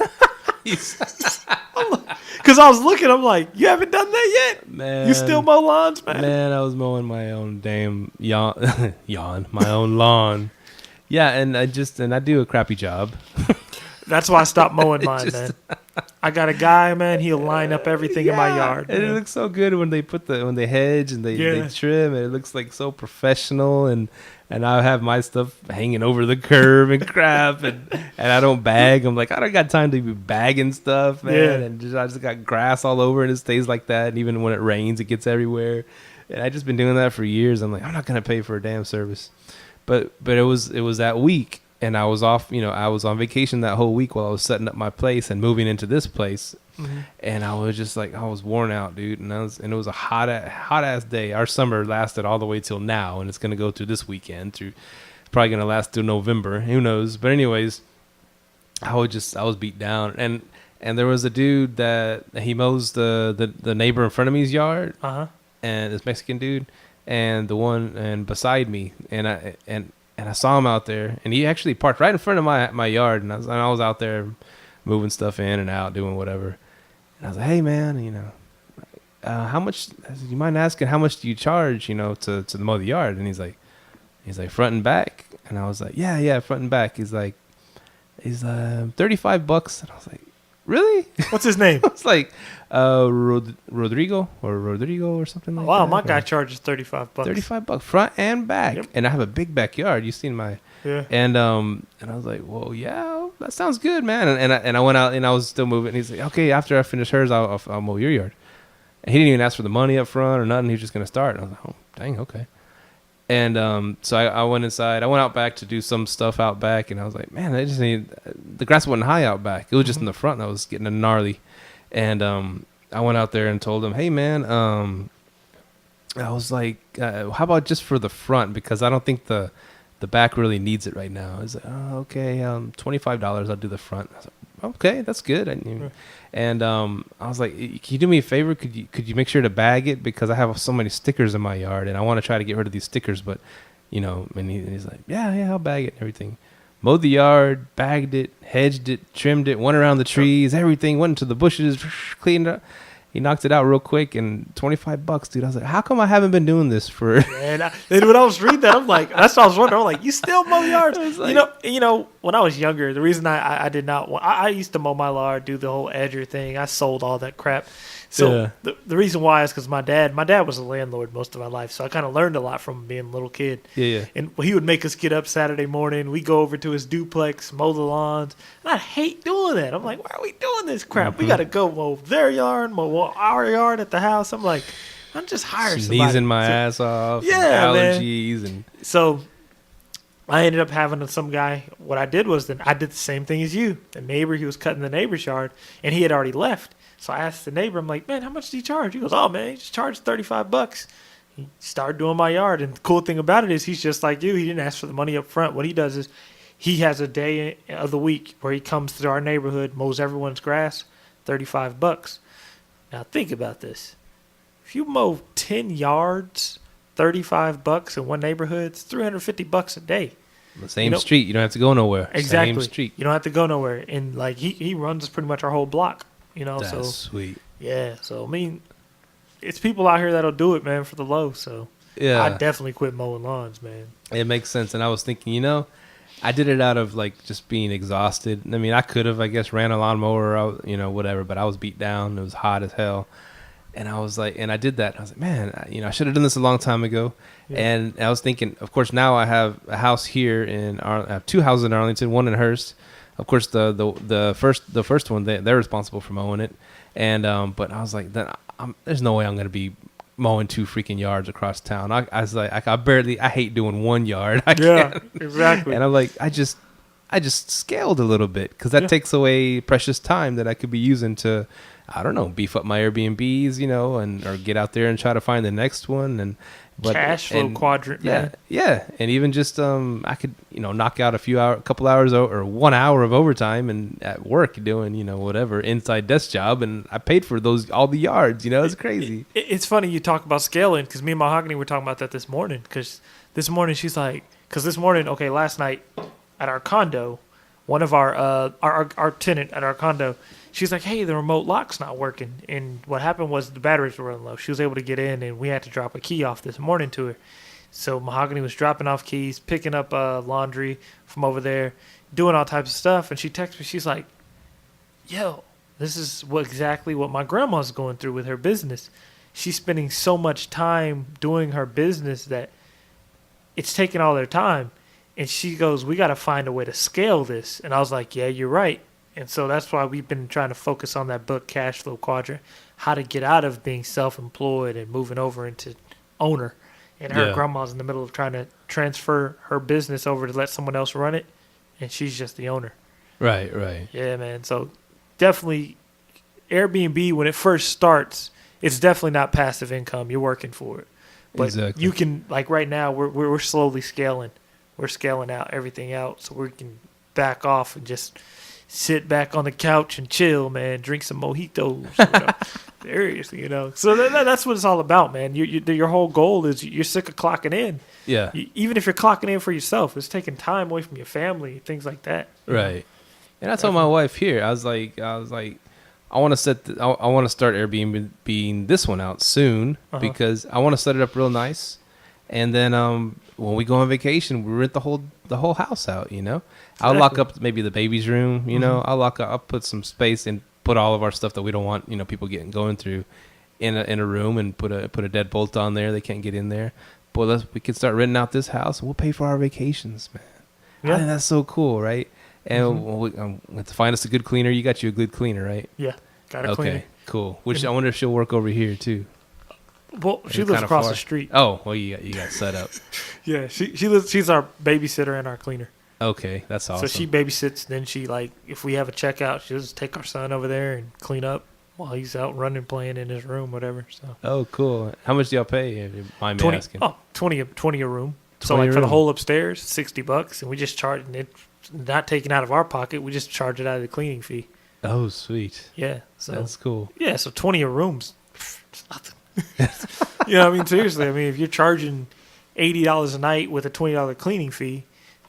Because I was looking, I'm like, you haven't done that yet? Man, you still mow lawns, man? Man, I was mowing my own damn my own lawn. Yeah, and I do a crappy job. That's why I stopped mowing mine, man. I got a guy, man. He'll line up everything in my yard. And it looks so good when they hedge and they trim. And it looks like so professional. And I have my stuff hanging over the curb and crap. And I don't bag. I'm like, I don't got time to be bagging stuff, man. Yeah. And I just got grass all over and it stays like that. And even when it rains, it gets everywhere. And I just been doing that for years. I'm like, I'm not gonna pay for a damn service. But it was that week. And I was off, I was on vacation that whole week while I was setting up my place and moving into this place. Mm-hmm. And I was just like, I was worn out, dude. And it was a hot ass day. Our summer lasted all the way till now, and it's going to go through this weekend, probably going to last through November. Who knows? But anyways, I was beat down. And there was a dude that he mows the neighbor in front of me's yard. Uh-huh. And this Mexican dude, and the one and beside me, and I saw him out there, and he actually parked right in front of my yard, and I was out there moving stuff in and out, doing whatever. And I was like, hey, man, how much, you mind asking, how much do you charge, to mow the yard? And he's like, front and back. And I was like, yeah, front and back. He's like, $35. And I was like, really? What's his name? I was like, Rodrigo or something like that. Wow, my guy charges $35. $35 front and back. Yep. And I have a big backyard. You've seen my and I was like, well, yeah, that sounds good, man. And I went out and I was still moving. And he's like, okay, after I finish hers, I'll mow your yard. And he didn't even ask for the money up front or nothing. He was just gonna start. And I was like, oh, dang, okay. And so I went inside. I went out back to do some stuff out back, and I was like, man, I just need the grass wasn't high out back. It was just in the front. And I was getting a gnarly. And I went out there and told him, hey, man, I was like, how about just for the front? Because I don't think the back really needs it right now. I was like, oh, okay, $25, I'll do the front. I was like, okay, that's good. And I was like, can you do me a favor? Could you make sure to bag it? Because I have so many stickers in my yard, and I want to try to get rid of these stickers. But, and he's like, yeah, I'll bag it and everything. Mowed the yard, bagged it, hedged it, trimmed it, went around the trees, everything, went into the bushes, cleaned it up. He knocked it out real quick, and $25, dude. I was like, how come I haven't been doing this for? And when I was reading that, I'm like, that's what I was wondering. I'm like, you still mow yards? Like, when I was younger, the reason I did not want, I used to mow my yard, do the whole edger thing. I sold all that crap. So the reason why is because my dad was a landlord most of my life, so I kind of learned a lot from him being a little kid. Yeah. And he would make us get up Saturday morning. We go over to his duplex, mow the lawns. And I hate doing that. I'm like, why are we doing this crap? Mm-hmm. We got to go mow their yard, mow our yard at the house. I'm like, I'm just hiring somebody. Sneezing my ass off. Yeah, allergies man. So I ended up having some guy. What I did was then I did the same thing as you. The neighbor, he was cutting the neighbor's yard, and he had already left. So I asked the neighbor, I'm like, man, how much do you charge? He goes, oh, man, he just charged $35. He started doing my yard. And the cool thing about it is he's just like you. He didn't ask for the money up front. What he does is he has a day of the week where he comes to our neighborhood, mows everyone's grass, $35. Now think about this. If you mow 10 yards, $35 in one neighborhood, it's $350 a day. The same street. You don't have to go nowhere. Exactly. Same street. You don't have to go nowhere. And like he runs pretty much our whole block. That's sweet. Yeah, so I mean, it's people out here that'll do it, man, for the low. So yeah, I definitely quit mowing lawns, man. It makes sense. And I was thinking, I did it out of like just being exhausted. I mean, I could have, I guess, ran a lawnmower, whatever, but I was beat down. It was hot as hell. And I was like, and I did that. I was like, man, I should have done this a long time ago. Yeah. And I was thinking, of course, now I have a house here I have two houses in Arlington, one in Hurst. Of course, the first one they're responsible for mowing it, and but I was like, there's no way I'm gonna be mowing 2 freaking yards across town. I was like, I hate doing 1 yard. Yeah, exactly. And I'm like, I just I just scaled a little bit because that takes away precious time that I could be using to, I don't know, beef up my Airbnbs, or get out there and try to find the next one. And cash flow quadrant, man. Yeah, and even just I could knock out a couple hours or 1 hour of overtime and at work doing whatever inside desk job, and I paid for all the yards. It's crazy. It's funny you talk about scaling because me and Mahogany were talking about that this morning. Because this morning she's like, last night at our condo, one of our tenant at our condo, she's like, hey, the remote lock's not working. And what happened was the batteries were running low. She was able to get in, and we had to drop a key off this morning to her. So Mahogany was dropping off keys, picking up laundry from over there, doing all types of stuff. And she texts me. She's like, yo, this is exactly what my grandma's going through with her business. She's spending so much time doing her business that it's taking all their time. And she goes, we got to find a way to scale this. And I was like, yeah, you're right. And so that's why we've been trying to focus on that book, Cash Flow Quadrant, how to get out of being self-employed and moving over into owner. And her grandma's in the middle of trying to transfer her business over to let someone else run it, and she's just the owner. Right. Yeah, man. So definitely Airbnb, when it first starts, it's definitely not passive income. You're working for it. But you can, like right now, we're slowly scaling. We're scaling out everything out so we can back off and just sit back on the couch and chill, man. Drink some mojitos. Seriously, So that's what it's all about, man. Your whole goal is you're sick of clocking in. Yeah. Even if you're clocking in for yourself, it's taking time away from your family, things like that. Right. And I told my wife here, I was like, I want to start Airbnb being this one out soon because I want to set it up real nice. And then when we go on vacation, we rent the whole house out, I'll lock up maybe the baby's room, I'll put some space and put all of our stuff that we don't want, people going through in a room and put a deadbolt on there. They can't get in there. But we can start renting out this house and we'll pay for our vacations, man. Yeah. I think that's so cool, right? And we have to find us a good cleaner. You got you a good cleaner, right? Yeah, got a cleaner. Okay, cool. Which I wonder if she'll work over here too. Well, she lives across the street. Oh, well, you got set up. Yeah, she lives. She's our babysitter and our cleaner. Okay, that's awesome. So she babysits. Then she if we have a checkout, she'll just take our son over there and clean up while he's out running, playing in his room, whatever. So. Oh, cool. How much do y'all pay? If you mind me asking. Oh, 20 a room. So for the whole upstairs, $60, and we just charge it. Not taken out of our pocket. We just charge it out of the cleaning fee. Oh, sweet. Yeah, so that's cool. Yeah, so 20 a room's nothing. I mean, seriously. I mean, if you're charging $80 a night with a $20 cleaning fee,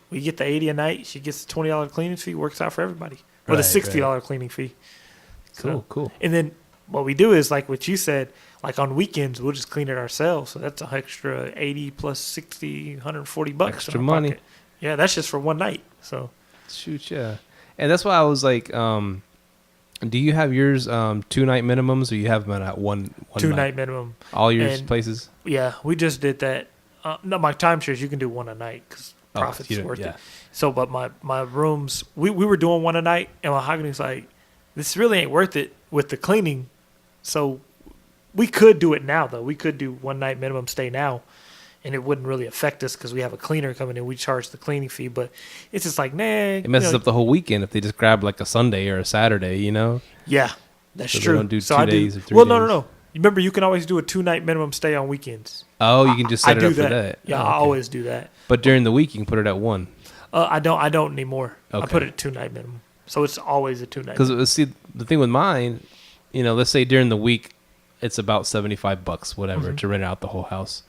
we get the $80 a night. She gets the $20 cleaning fee. Works out for everybody. Or the $60 cleaning fee. Cool. And then what we do is like what you said. Like on weekends, we'll just clean it ourselves. So that's an extra 80 plus 60, $140 extra money. Pocket. Yeah, that's just for one night. So shoot, yeah. And that's why I was like, do you have yours 2-night minimums, or you have them at one 2-night minimum? All your places? Yeah, we just did that. No, my timeshares, you can do one a night because profit's worth it. So, but my rooms, we were doing one a night, and Mahogany's like, this really ain't worth it with the cleaning. So we could do it now, though. We could do 1-night minimum stay now, and it wouldn't really affect us because we have a cleaner coming in. We charge the cleaning fee, but it's just like, nah. It messes up the whole weekend if they just grab like a Sunday or a Saturday, Yeah, that's so true. They don't do 2 days or 3 well, days. No. Remember, you can always do a 2-night minimum stay on weekends. Oh, you can just set it up for that. Yeah, okay. I always do that. But during the week, you can put it at 1. I don't anymore. Okay. I put it at 2-night minimum, so it's always a 2-night. Because see, the thing with mine, let's say during the week, it's about $75, whatever, to rent out the whole house,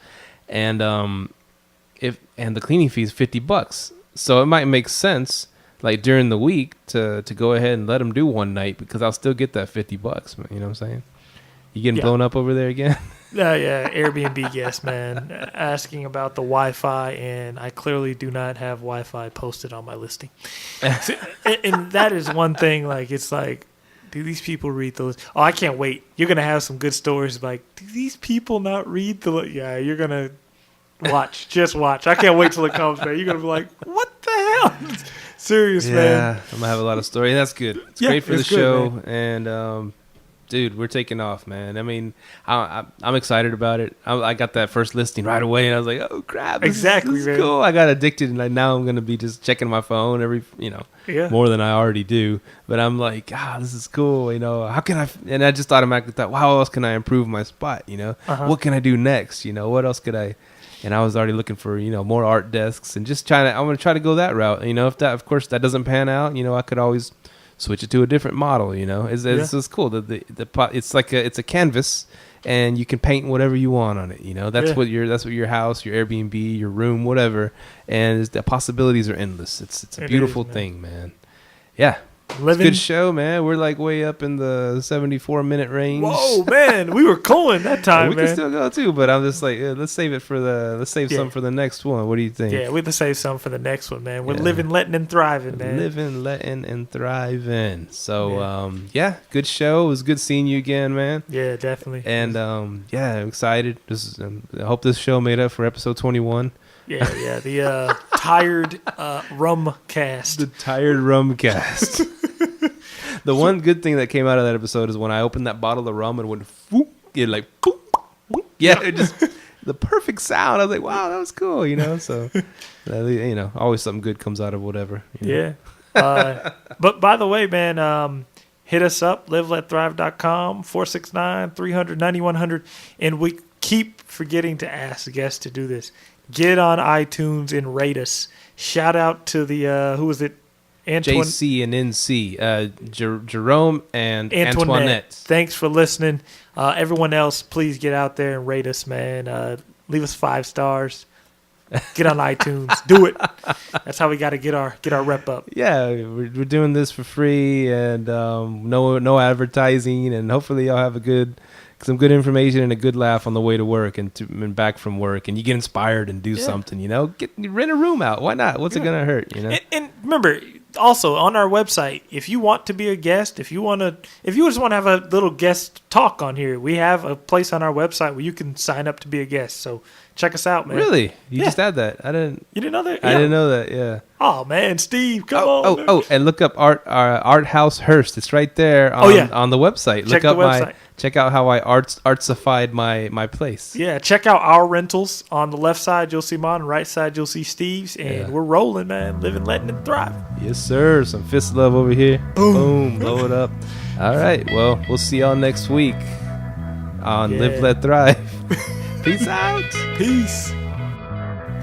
and the cleaning fee is $50, so it might make sense, like during the week, to go ahead and let them do 1 night because I'll still get that $50. You know what I'm saying? You getting blown up over there again? Yeah, Airbnb guest, man, asking about the Wi-Fi, and I clearly do not have Wi-Fi posted on my listing. And that is one thing. Like, it's like, do these people read those? Oh, I can't wait. You're gonna have some good stories. Like, do these people not read the? Yeah, you're gonna watch. Just watch. I can't wait till it comes, man. You're gonna be like, what the hell? Serious, man. Yeah, I'm gonna have a lot of stories. That's good. It's great for the show, man. and dude, we're taking off, man. I mean, I'm excited about it. I got that first listing right away, and I was like, oh crap, this is cool. I got addicted, and now I'm gonna be just checking my phone more than I already do. But I'm like, this is cool. How can I? And I just automatically thought, wow, how else can I improve my spot? What can I do next? What else could I? And I was already looking for, more art desks and just I'm going to try to go that route. If that, of course, that doesn't pan out, I could always switch it to a different model, It's cool. It's like it's a canvas and you can paint whatever you want on it. That's what your house, your Airbnb, your room, whatever. And the possibilities are endless. It's a beautiful thing, man. Yeah. It's a good show, man. We're like way up in the 74-minute range. Whoa, man, we were going that time, we can still go too, but I'm just like, let's save some for the next one. What do you think? Yeah, we'll save some for the next one, man. We're living, letting, and thriving, man. Living, letting, and thriving. So, good show. It was good seeing you again, man. Yeah, definitely. And I'm excited. I hope this show made up for episode 21. Yeah, the tired rum cast. The tired rum cast. The one good thing that came out of that episode is when I opened that bottle of rum and went, whoop, it like, whoop, whoop. Yeah, it just the perfect sound. I was like, wow, that was cool, So, always something good comes out of whatever. Yeah. But by the way, man, hit us up, liveletthrive.com, 469-300-9100, and we keep forgetting to ask guests to do this. Get on iTunes and rate us. Shout out to the who was it? JC and NC, Jerome and Antoinette. Thanks for listening. Everyone else, please get out there and rate us, man. Leave us 5 stars. Get on iTunes. Do it. That's how we got to get our rep up. Yeah, we're doing this for free and no advertising, and hopefully y'all have some good information and a good laugh on the way to work and back from work, and you get inspired and do something. Rent a room out. Why not? What's it gonna hurt? And remember, also on our website, if you want to be a guest, if you just want to have a little guest talk on here, we have a place on our website where you can sign up to be a guest. So check us out, man. Really? You just had that? I didn't. You didn't know that? I didn't know that. Yeah. Oh man, Steve, come on. And look up Art House Hurst. It's right there on the website. Check the website. Check out how I artsified my place. Yeah, check out our rentals. On the left side, you'll see mine. Right side, you'll see Steve's. And we're rolling, man. Living, letting, and thrive. Yes, sir. Some fist love over here. Boom. Blow it up. All right. Well, we'll see y'all next week on Live, Let, Thrive. Peace out. Peace.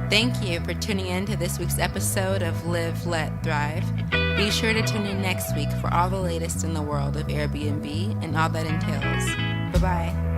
Thank you for tuning in to this week's episode of Live, Let, Thrive. Be sure to tune in next week for all the latest in the world of Airbnb and all that entails. Bye-bye.